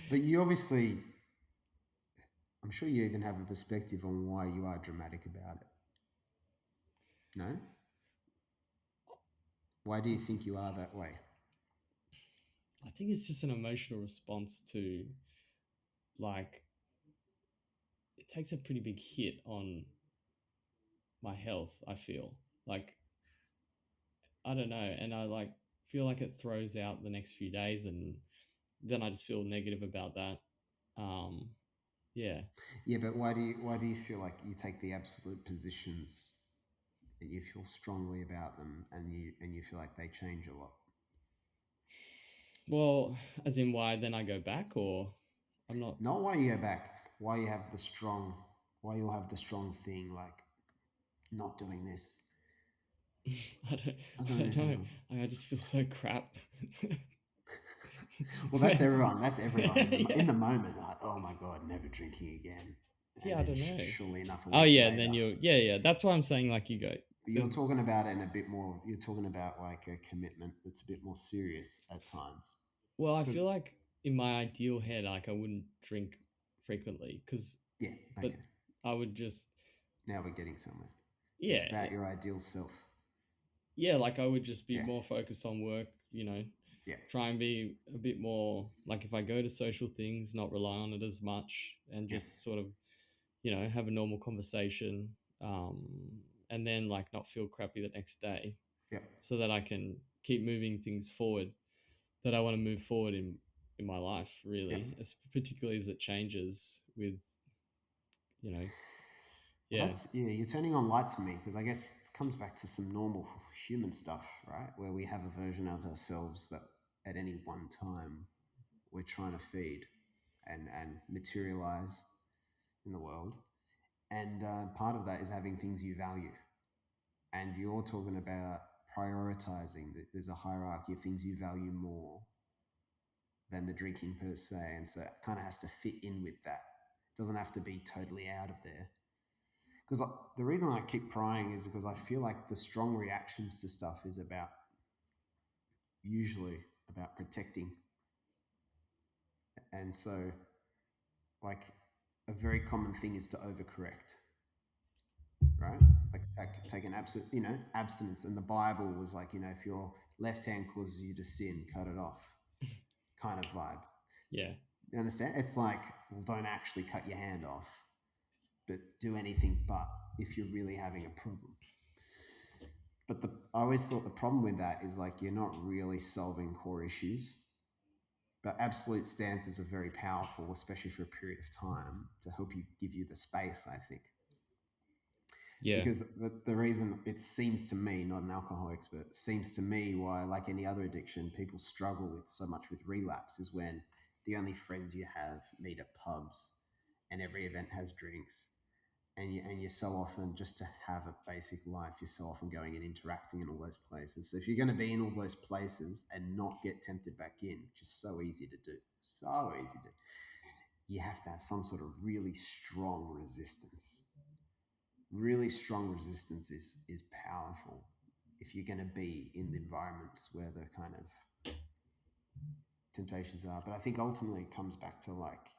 But you obviously, I'm sure you even have a perspective on why you are dramatic about it. No? Why do you think you are that way? I think it's just an emotional response to, like, it takes a pretty big hit on my health, I feel like, I don't know, and I like feel like it throws out the next few days, and then I just feel negative about that. um yeah. Yeah, but why do you feel like you take the absolute positions that you feel strongly about them and you feel like they change a lot? Well, as in, why then I go back, or I'm not. Not why you go back, why you have the strong why you'll have the strong thing like not doing this. I don't, Not I doing don't this know. anymore. I just feel so crap. Well, that's everyone. That's everyone in Yeah. the moment. Like, oh my god, never drinking again. And Yeah, I then don't know. surely enough, a Oh week yeah, and then later. yeah, that's why I'm saying, like, you go, But you're because, talking about it in a bit more. You're talking about like a commitment that's a bit more serious at times. well, I Because feel like in my ideal head, like, I wouldn't drink frequently, because, yeah, but okay. I would just, Now we're getting somewhere. It's yeah, about your ideal self. yeah, like, I would just be Yeah, more focused on work, yeah, try and be a bit more like, if I go to social things, not rely on it as much, and yeah, just sort of, have a normal conversation, um, and then like not feel crappy the next day, yeah, so that I can keep moving things forward that I want to move forward in my life, yeah. really, particularly as it changes with, you know, Well, yeah. that's yeah. You're turning on lights for me because I guess it comes back to some normal human stuff, right? Where we have a version of ourselves that at any one time we're trying to feed and materialize in the world. And part of that is having things you value. And you're talking about prioritizing. There's a hierarchy of things you value more than the drinking per se. And so it kind of has to fit in with that. It doesn't have to be totally out of there. Because the reason I keep prying is because I feel like the strong reactions to stuff is usually about protecting. And so, like, a very common thing is to overcorrect, right? Like, take an absolute, abstinence. And the Bible was like, if your left hand causes you to sin, cut it off, kind of vibe. Yeah. You understand? It's like, well, don't actually cut your hand off, but do anything but if you're really having a problem. But I always thought the problem with that is like you're not really solving core issues. But absolute stances are very powerful, especially for a period of time, to help you give you the space, I think. Yeah. Because the reason it seems to me, not an alcohol expert, seems to me why, like any other addiction, people struggle with so much with relapse is when the only friends you have meet at pubs and every event has drinks. And you're so often, just to have a basic life, you're so often going and interacting in all those places. So if you're going to be in all those places and not get tempted back in, which is so easy to do, so easy to, you have to have some sort of really strong resistance. Really strong resistance is powerful if you're going to be in the environments where the kind of temptations are. But I think ultimately it comes back to, like,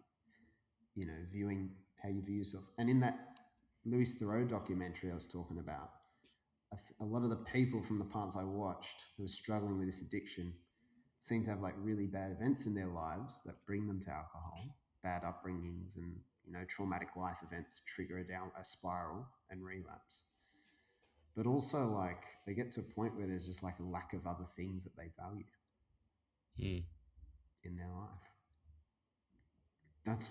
viewing how you view yourself. And in that Louis Theroux documentary I was talking about, a lot of the people from the parts I watched who are struggling with this addiction seem to have like really bad events in their lives that bring them to alcohol, bad upbringings, and traumatic life events trigger a spiral and relapse. But also, like, they get to a point where there's just like a lack of other things that they value Mm. in their life. That's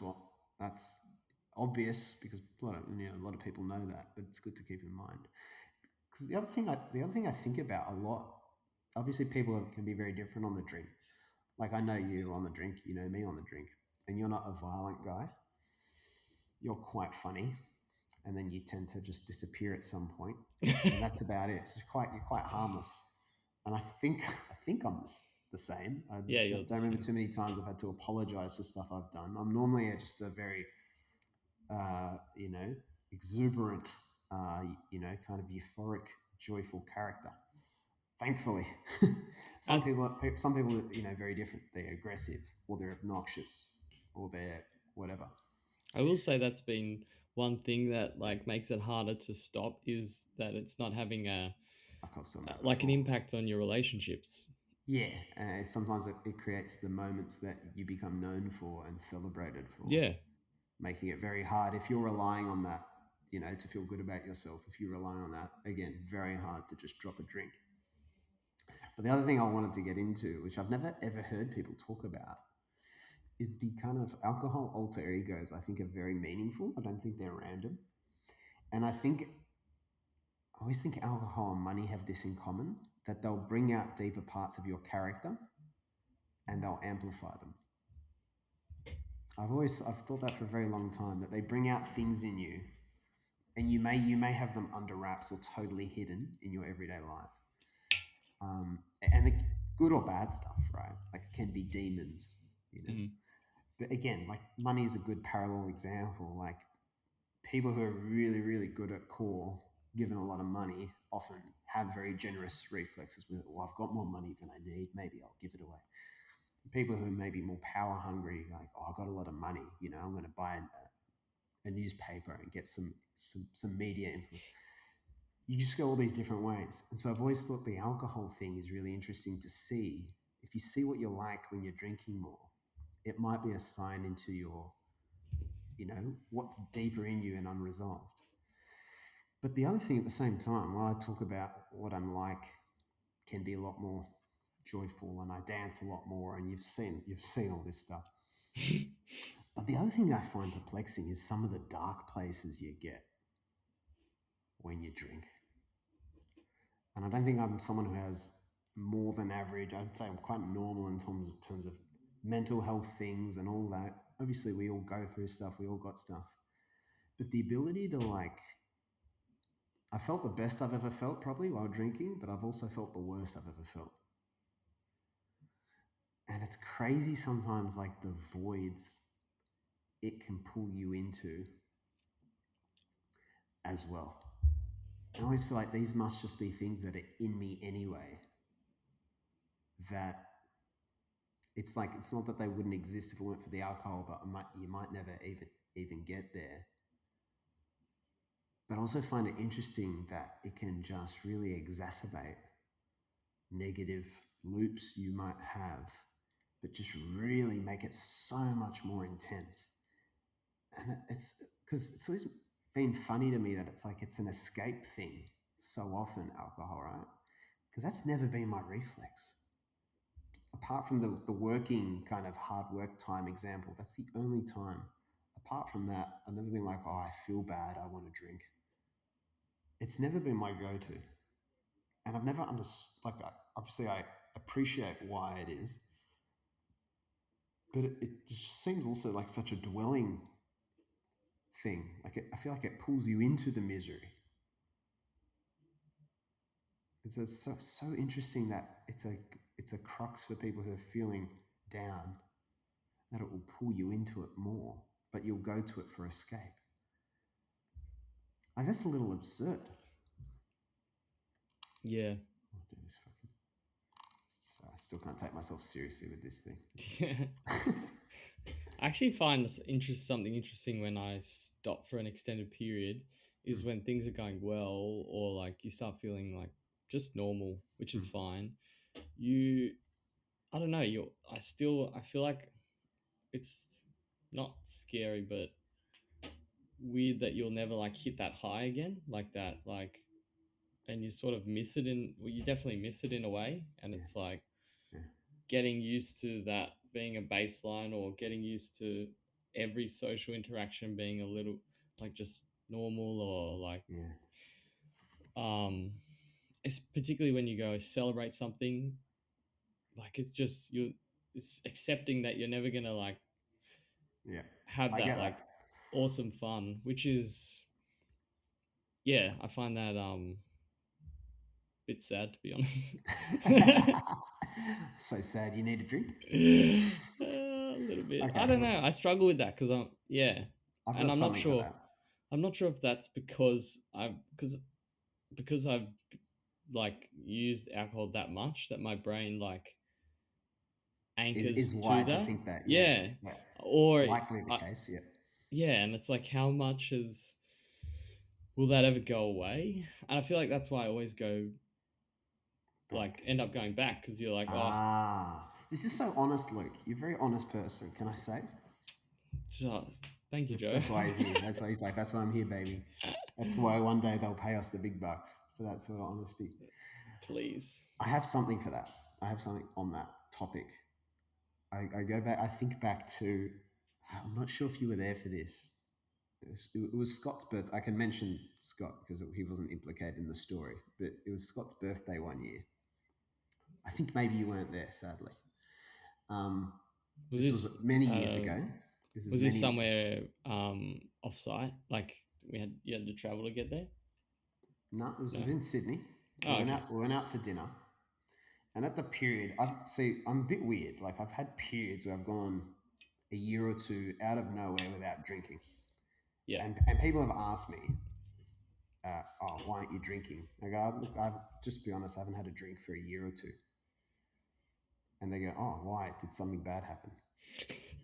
obvious because a lot of people know that, but it's good to keep in mind. Because the other thing I think about a lot, obviously people can be very different on the drink. Like, I know you on the drink, you know me on the drink, and you're not a violent guy. You're quite funny, and then you tend to just disappear at some point, and that's about it. So you're quite harmless. And I think I'm the same. I Yeah, you're don't the remember same. too many times I've had to apologize for stuff I've done. I'm normally just a very uh, you know exuberant, kind of euphoric, joyful character. Thankfully, some I people, some people, very different. They're aggressive, or they're obnoxious, or they're whatever. I will say that's been one thing that like makes it harder to stop is that it's not having a Like I was talking about like an before. impact on your relationships. Yeah, sometimes it creates the moments that you become known for and celebrated for, Yeah. making it very hard if you're relying on that, to feel good about yourself. If you're relying on that, again, very hard to just drop a drink. But the other thing I wanted to get into, which I've never ever heard people talk about, is the kind of alcohol alter egos. I think are very meaningful. I don't think they're random. And I always think alcohol and money have this in common, that they'll bring out deeper parts of your character and they'll amplify them. I've thought that for a very long time, that they bring out things in you, and you may have them under wraps or totally hidden in your everyday life. And good or bad stuff, right? Like, it can be demons, you know. Mhm. But again, like, money is a good parallel example. Like, people who are really, really good at core, given a lot of money, often have very generous reflexes with it. Well, I've got more money than I need. Maybe I'll give it away. People who may be more power hungry, like, oh, I've got a lot of money. I'm going to buy a newspaper and get some media influence. You just go all these different ways. And so I've always thought the alcohol thing is really interesting to see. If you see what you're like when you're drinking more, it might be a sign into your, what's deeper in you and unresolved. But the other thing at the same time, while I talk about what I'm like, can be a lot more joyful, and I dance a lot more, and you've seen all this stuff. But the other thing I find perplexing is some of the dark places you get when you drink. And I don't think I'm someone who has more than average. I'd say I'm quite normal in terms of mental health things and all that. Obviously, we all go through stuff. We all got stuff. But the ability to, like, I felt the best I've ever felt probably while drinking, but I've also felt the worst I've ever felt. And it's crazy sometimes, like, the voids it can pull you into as well. And I always feel like these must just be things that are in me anyway, that it's like, it's not that they wouldn't exist if it weren't for the alcohol, but you might never even get there. But I also find it interesting that it can just really exacerbate negative loops you might have, but just really make it so much more intense. And it's because it's always been funny to me that it's like it's an escape thing so often, alcohol, right? Because that's never been my reflex. Apart from the working kind of hard work time example, that's the only time. Apart from that, I've never been like, oh, I feel bad, I want to drink. it's never been my go-to, and I've never understood. Like, obviously, I appreciate why it is, but it just seems also like such a dwelling thing. Like, I feel like it pulls you into the misery. It's so interesting that it's a crux for people who are feeling down, that it will pull you into it more, but you'll go to it for escape. Like, that's a little absurd. Yeah. I'll do this fucking. So I still can't take myself seriously with this thing. Yeah. I actually find something interesting when I stop for an extended period is when things are going well, or like you start feeling like just normal, which is fine. I don't know, I feel like it's not scary, but weird that you'll never like hit that high again, like that, like, and you sort of miss it you definitely miss it in a way. And Yeah, it's like yeah, getting used to that being a baseline, or getting used to every social interaction being a little like just normal, or like yeah, it's particularly when you go celebrate something, like it's just it's accepting that you're never gonna like yeah. have I that get like that. awesome fun, which is, yeah, I find that bit sad, to be honest. So sad. You need a drink. A little bit. I Okay, don't well, know. I struggle with that because yeah, I've and got something for that. I'm not sure if that's because I've like used alcohol that much that my brain like Is anchors to wired to that. think that. Yeah, Yeah, yeah. or Likely the I, case. Yeah. yeah, and it's like how much is will that ever go away? And I feel like that's why I always go Back. like end up going back, because you're like, oh, This is so honest, Luke. You're a very honest person. Can I say? just, thank you, That's, Joe. that's why he's here. That's why he's like, that's why I'm here, baby. That's why one day they'll pay us the big bucks for that sort of honesty. Please. I have something for that. I have something on that topic. I go back, I think back to, I'm not sure if you were there for this. It was Scott's birth. I can mention Scott because he wasn't implicated in the story, but it was Scott's birthday one year. I think maybe you weren't there, sadly. Um, Was this was this many years ago. This is was this many. somewhere off site? Like you had to travel to get there? No, this No. was in Sydney. We Oh, went okay. out. We went out for dinner, and at the period, I'm a bit weird. Like, I've had periods where I've gone a year or two out of nowhere without drinking, Yeah. and people have asked me, "Oh, why aren't you drinking?" I go, "Look, I've just be honest. I haven't had a drink for a year or two." And they go, "Oh, why? Did something bad happen?"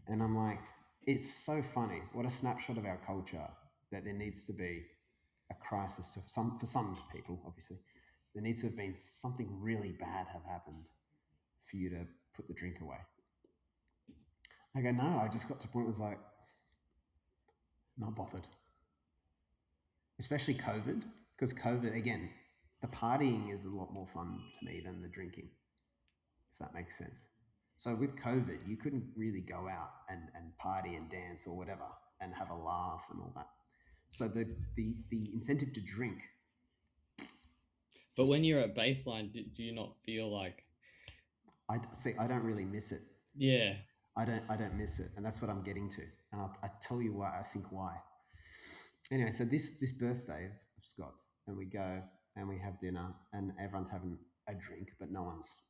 And I'm like, it's so funny. What a snapshot of our culture, that there needs to be a crisis for some people, obviously. There needs to have been something really bad have happened for you to put the drink away. I go, no, I just got to a point where it's like, not bothered. Especially COVID, because COVID, again, the partying is a lot more fun to me than the drinking, if that makes sense. So with COVID, you couldn't really go out and party and dance or whatever and have a laugh and all that. So the incentive to drink But just, when you're at baseline, do you not feel like, I see. I don't really miss it. yeah, I don't miss it, and that's what I'm getting to. And I tell you why. I think why. Anyway, so this birthday of Scott's, and we go and we have dinner, and everyone's having a drink, but no one's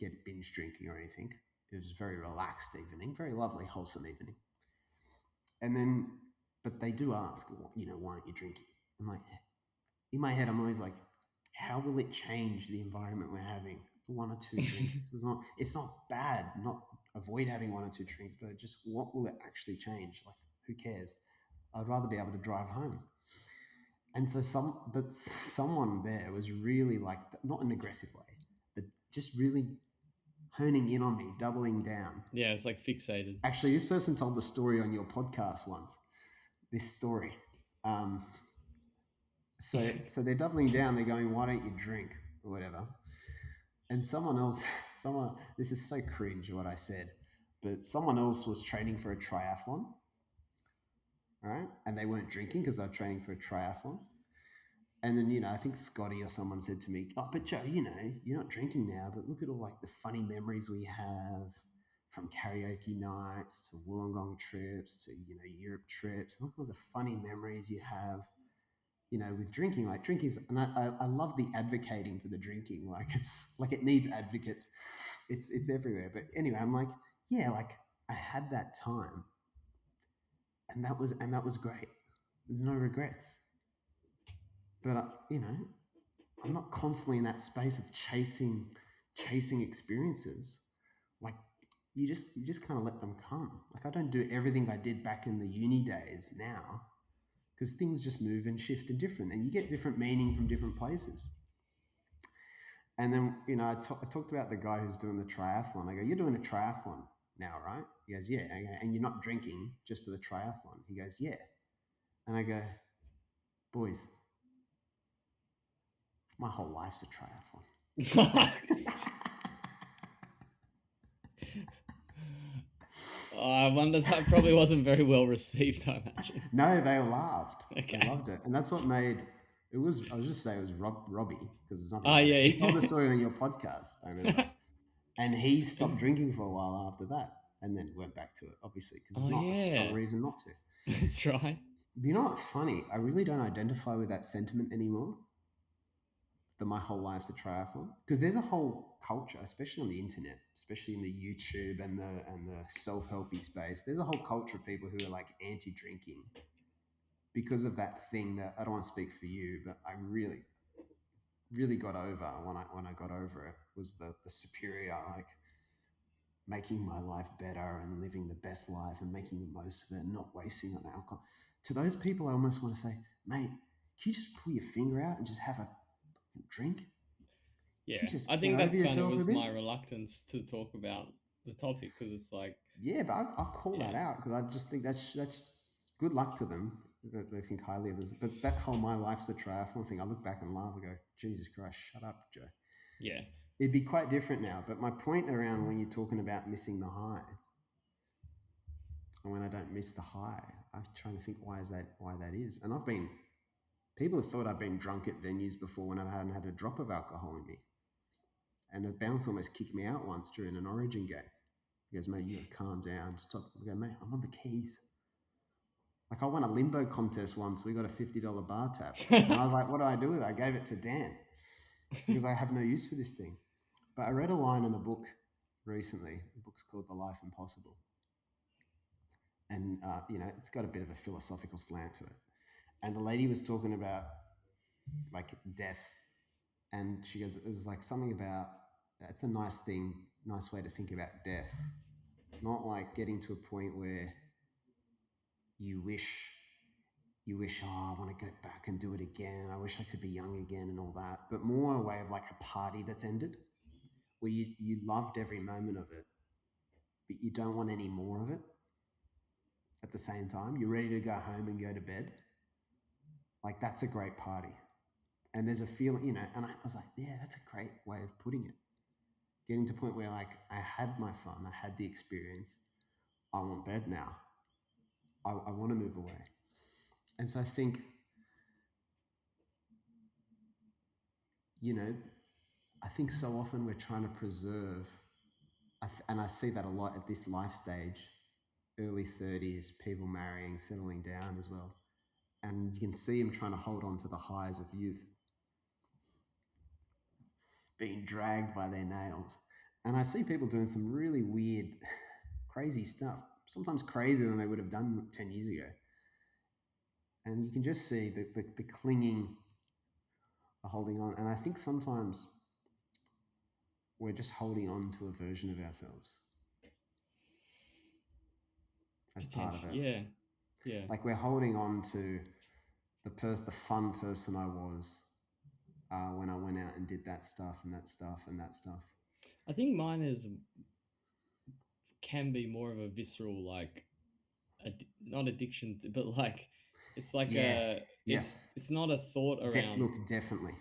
get binge drinking or anything. It was a very relaxed evening, very lovely, wholesome evening. And then, but they do ask, why aren't you drinking? I'm like, in my head, I'm always like, how will it change the environment we're having? One or two drinks. It's not bad. Not avoid having one or two drinks, but just what will it actually change? Like, who cares? I'd rather be able to drive home. And so someone there was really like, not an aggressive way, but just really honing in on me, doubling down. yeah, it's like fixated. Actually, this person told the story on your podcast once. This story. Um, so they're doubling down. They're going, "Why don't you drink?" or whatever. And someone else, this is so cringe what I said, but someone else was training for a triathlon, right? And they weren't drinking because they were training for a triathlon. And then, I think Scotty or someone said to me, "Oh, but Joe, you're not drinking now, but look at all like the funny memories we have from karaoke nights to Wollongong trips to, Europe trips. Look at all the funny memories you have, with drinking. Like drinking is, and I love the advocating for the drinking. Like it's like it needs advocates. It's everywhere. But anyway, I'm like, yeah, like I had that time, and that was great. There's no regrets. But I'm not constantly in that space of chasing experiences. Like you just kind of let them come. Like I don't do everything I did back in the uni days now because things just move and shift and different, and you get different meaning from different places. And then I talked about the guy who's doing the triathlon. I go, "You're doing a triathlon now, right?" He goes, "Yeah." I go, "And you're not drinking just for the triathlon?" He goes, "Yeah." And I go, "Boys, my whole life's a triathlon." I wonder, that probably wasn't very well received, I imagine. No, they laughed. Okay. They loved it, and that's what made it was. I was just say it was Robbie because it's nothing. Oh, yeah. He told the story on your podcast. I remember, and he stopped drinking for a while after that, and then went back to it. Obviously, because Oh, it's not a strong yeah. reason not to. That's right. But you know what's funny? I really don't identify with that sentiment anymore. That my whole life's a triathlon, because there's a whole culture, especially on the internet, especially in the YouTube and the self-helpy space. There's a whole culture of people who are like anti-drinking because of that thing that I don't want to speak for you, but I really, really got over when I got over it was the superior, like making my life better and living the best life and making the most of it and not wasting on alcohol. To those people, I almost want to say, mate, can you just pull your finger out and just have a drink? Can Yeah. you just I get think over that's kind of yourself a was bit? my reluctance to talk about the topic, because it's like, Yeah, but I'll call that yeah. out because I just think that's good luck to them that they think highly of us. But that whole my life's a triathlon thing, I look back and laugh and go, Jesus Christ, shut up, Joe. Yeah. It'd be quite different now. But my point around when you're talking about missing the high, and when I don't miss the high, I'm trying to think why that is. And people have thought I've been drunk at venues before when I hadn't had a drop of alcohol in me. And a bounce almost kicked me out once during an Origin game. He goes, "Mate, you gotta calm down. Stop." I go, "Mate, I'm on the keys." Like I won a limbo contest once. We got a $50 bar tab. And I was like, what do I do with it? I gave it to Dan because I have no use for this thing. But I read a line in a book recently. The book's called The Life Impossible. And, it's got a bit of a philosophical slant to it. And the lady was talking about like death. And she goes, it was like something about, it's a nice thing, nice way to think about death. Not like getting to a point where you wish oh, I want to go back and do it again. I wish I could be young again and all that. But more a way of like a party that's ended, where you loved every moment of it, but you don't want any more of it at the same time. You're ready to go home and go to bed. Like that's a great party. And there's a feeling, and I was like, yeah, that's a great way of putting it. Getting to a point where like I had my fun, I had the experience. I want bed now. I want to move away. And so I think, I think so often we're trying to preserve, and I see that a lot at this life stage, early 30s, people marrying, settling down as well. And you can see them trying to hold on to the highs of youth, being dragged by their nails. And I see people doing some really weird, crazy stuff, sometimes crazier than they would have done 10 years ago. And you can just see the clinging, the holding on. And I think sometimes we're just holding on to a version of ourselves as part of it. Yeah. Yeah. Like we're holding on to the fun person I was when I went out and did that stuff and that stuff and that stuff. I think mine can be more of a visceral, like, not addiction, but like, it's like Yes. it's not a thought around. Look, definitely.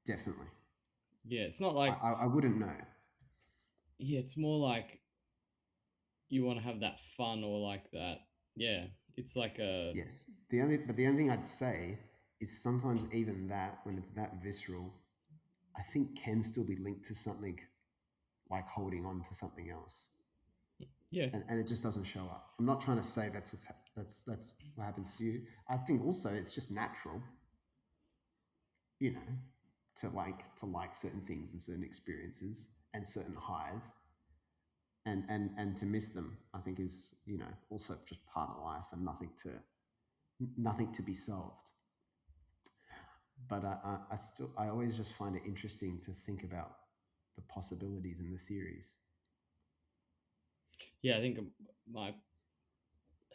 Yeah, it's not like, I wouldn't know. yeah, it's more like you want to have that fun or like that. Yeah, it's like a, Yes. The only thing I'd say is sometimes even that, when it's that visceral, I think can still be linked to something like holding on to something else, Yeah. and it just doesn't show up. I'm not trying to say that's what happens to you. I think also it's just natural, you know, to like certain things and certain experiences and certain highs, and to miss them. I think is, also just part of life and nothing to be solved. But I always just find it interesting to think about the possibilities and the theories. Yeah, I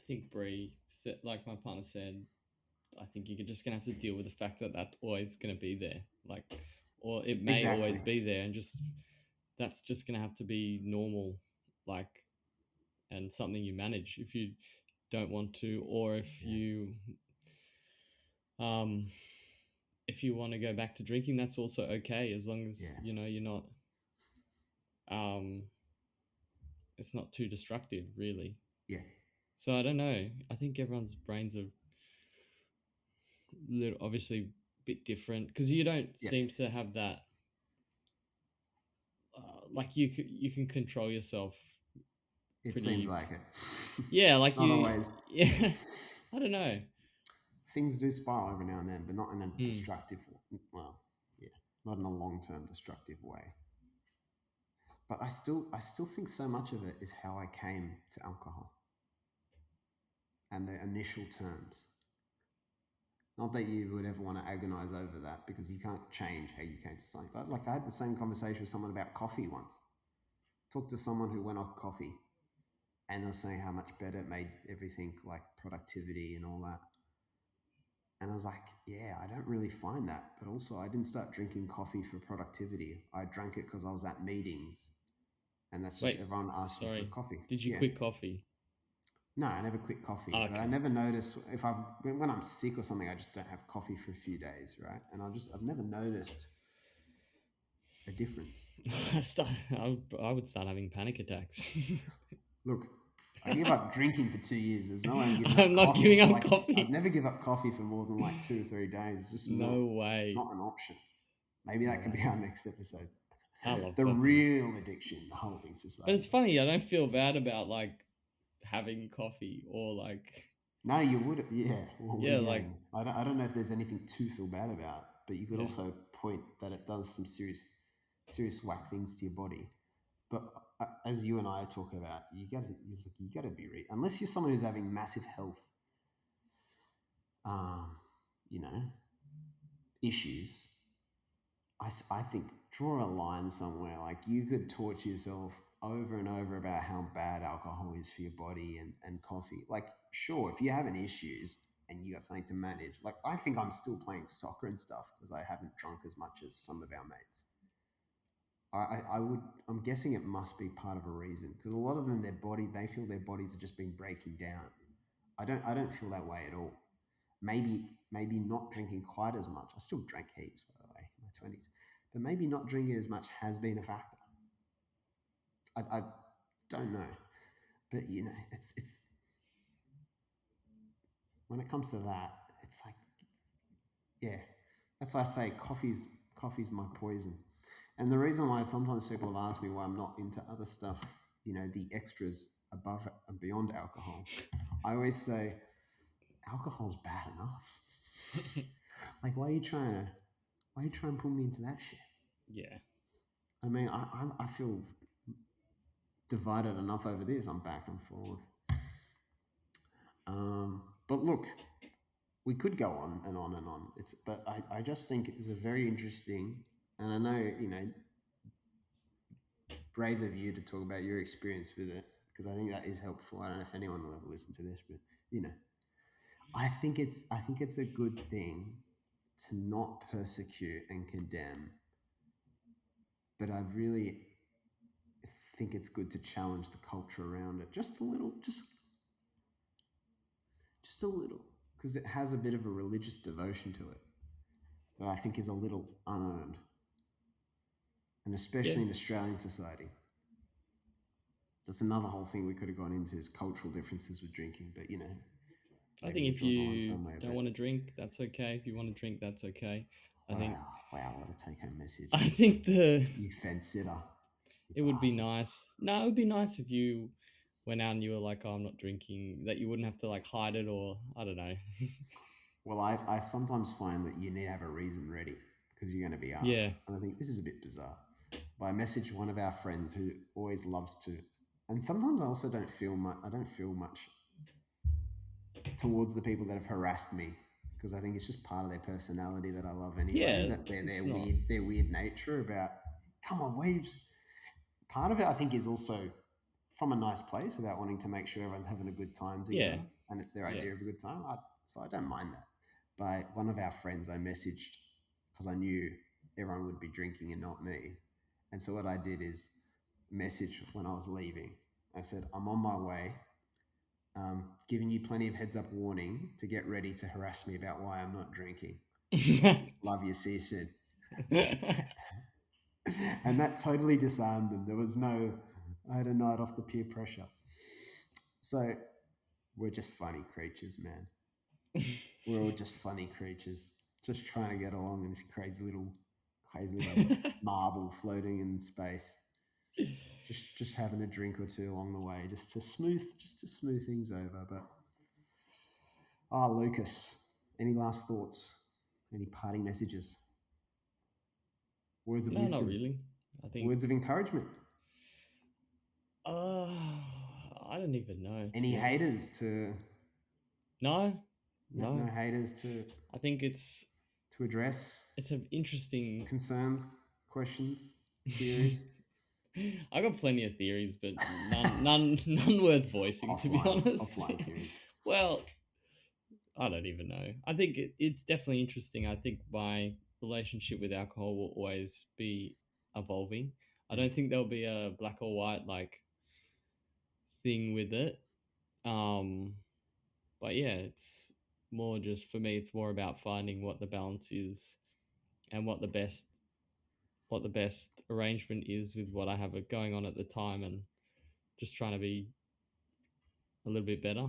think Brie said, like my partner said, I think you're just gonna have to deal with the fact that that's always gonna be there, like, or it may always Exactly. be there, and just that's just gonna have to be normal, like, and something you manage if you don't want to, or Yeah. um if you want to go back to drinking, that's also okay, as long as Yeah. you're not um it's not too destructive, really. Yeah. So I don't know. I think everyone's brains are little, obviously a bit different, because you don't Yeah. seem to have that. Like you can control yourself It seems pretty. like it. Yeah, like Not you. always. Yeah, I don't know. Things do spiral every now and then, but not in a Hmm. destructive. Well, yeah, not in a long-term destructive way. But I still think so much of it is how I came to alcohol and the initial terms. Not that you would ever want to agonize over that, because you can't change how you came to something. But like, I had the same conversation with someone about coffee once. Talked to someone who went off coffee, and they're saying how much better it made everything, like productivity and all that. And I was like, yeah, I don't really find that. But also, I didn't start drinking coffee for productivity. I drank it because I was at meetings, and that's just Wait, everyone asks you for sorry. coffee. Did you Yeah. quit coffee? No, I never quit coffee, but I Okay. never notice if when I'm sick or something, I just don't have coffee for a few days, right? And I've never noticed a difference. I would start having panic attacks. Look, I gave up drinking for 2 years. There's no way I'm giving up I'm not coffee giving for up like. I'd coffee. never give up coffee for more than like 2 or 3 days. It's just not No way. not an option. Maybe No that could be our way. next episode. I love The coffee. real addiction, the whole thing's just But like, it's funny, I don't feel bad about like having coffee or like, no, you would, yeah. Well, yeah, like, again, I don't know if there's anything to feel bad about, but you could yeah. also point that it does some serious whack things to your body. But as you and I talk about, you gotta be unless you're someone who's having massive health, um, you know, issues. I think draw a line somewhere. Like, you could torture yourself over and over about how bad alcohol is for your body, and coffee. Like, sure, if you're having issues and you got something to manage, like, I think I'm still playing soccer and stuff because I haven't drunk as much as some of our mates. I'm guessing it must be part of a reason, because a lot of them, they feel their bodies are just been breaking down. I don't feel that way at all. Maybe not drinking quite as much. I still drank heaps, by the way, in my 20s, but maybe not drinking as much has been a factor. I don't know, but it's when it comes to that, it's like, yeah, that's why I say coffee's my poison. And the reason why sometimes people have asked me why I'm not into other stuff, the extras above and beyond alcohol, I always say alcohol's bad enough. Like, why are you trying to pull me into that shit? Yeah. I mean, I feel divided enough over this. I'm back and forth. But look, we could go on and on and on. But I just think it's a very interesting, and I know, brave of you to talk about your experience with it, because I think that is helpful. I don't know if anyone will ever listen to this, but you know, I think it's a good thing to not persecute and condemn, but I really think it's good to challenge the culture around it just a little, just a little, because it has a bit of a religious devotion to it that I think is a little unearned, and Yeah. especially in Australian society. That's another whole thing we could have gone into, is cultural differences with drinking, but I Maybe think we if draw the line you somewhere. don't But want to drink, that's okay. If you want to drink, that's okay. I think wow, what a take-home message. I think You fence sitter, you it would be bastard. nice. No, it would be nice if you went out and you were like, "Oh, I'm not drinking," that you wouldn't have to like hide it, or I don't know. Well, I sometimes find that you need to have a reason ready because you're going to be Yeah. asked. And I think this is a bit bizarre. But I message one of our friends who always loves to, and sometimes I also don't feel much. I don't feel much towards the people that have harassed me because I think it's just part of their personality that I love anyway. Yeah, That it's not. their weird nature about come on weebs. Part of it I think is also from a nice place about wanting to make sure everyone's having a good time Yeah. together and it's their Yeah. idea of a good time. So I don't mind that. But one of our friends I messaged because I knew everyone would be drinking and not me. And so what I did is message when I was leaving. I said, I'm on my way, giving you plenty of heads up warning to get ready to harass me about why I'm not drinking. Love you, see you soon. And that totally disarmed them. There was no, I had a night off the peer pressure. So we're just funny creatures, man. We're all just funny creatures, just trying to get along in this crazy little marble floating in space. Just having a drink or two along the way, just to smooth things over. But Lucas, any last thoughts? Any parting messages? Words of No, not wisdom? really. I think. Words of encouragement? Uh, I don't even know. Any haters to? No. No haters I think it's to address. It's an interesting concerns, questions, theories. I got plenty of theories, but none worth voicing. To be honest, offline theories. Well, I don't even know. I think it's definitely interesting. I think my relationship with alcohol will always be evolving. I don't think there'll be a black or white like thing with it. But yeah, it's more just for me. It's more about finding what the balance is and what the best arrangement is with what I have going on at the time, and just trying to be a little bit better.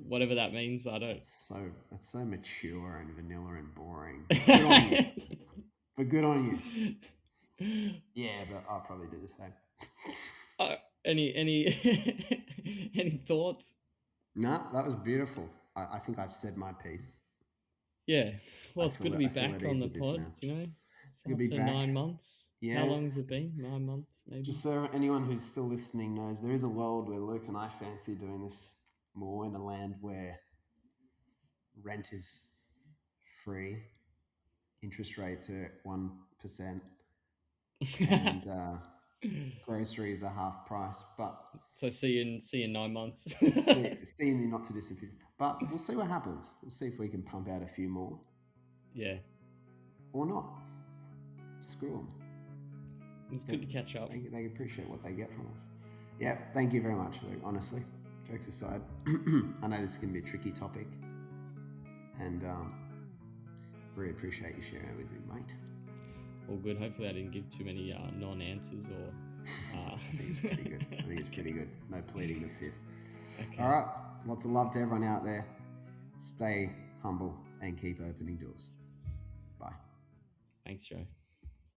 Whatever that means. I don't. That's so mature and vanilla and boring. Good on you. But good on you. Yeah, but I'll probably do the same. Any any thoughts? No, that was beautiful. I think I've said my piece. Yeah. Well, it's good to be back on the pod. You know, it's up to 9 months. Yeah. How long has it been? 9 months, maybe. Just so anyone who's still listening knows, there is a world where Luke and I fancy doing this more in a land where rent is free, interest rates are at 1%, and groceries are half price. But so see you in 9 months. see in the not too distant future. But we'll see what happens. We'll see if we can pump out a few more. Yeah. Or not. Screw them. It's good to catch up. They appreciate what they get from us. Yeah, thank you very much, Luke, honestly. Jokes aside, I know this is going to be a tricky topic, and really appreciate you sharing it with me, mate. All good. Hopefully I didn't give too many non-answers or... I think it's pretty good. I think it's pretty good. No pleading the fifth. Okay. All right. Lots of love to everyone out there. Stay humble and keep opening doors. Bye. Thanks, Joe.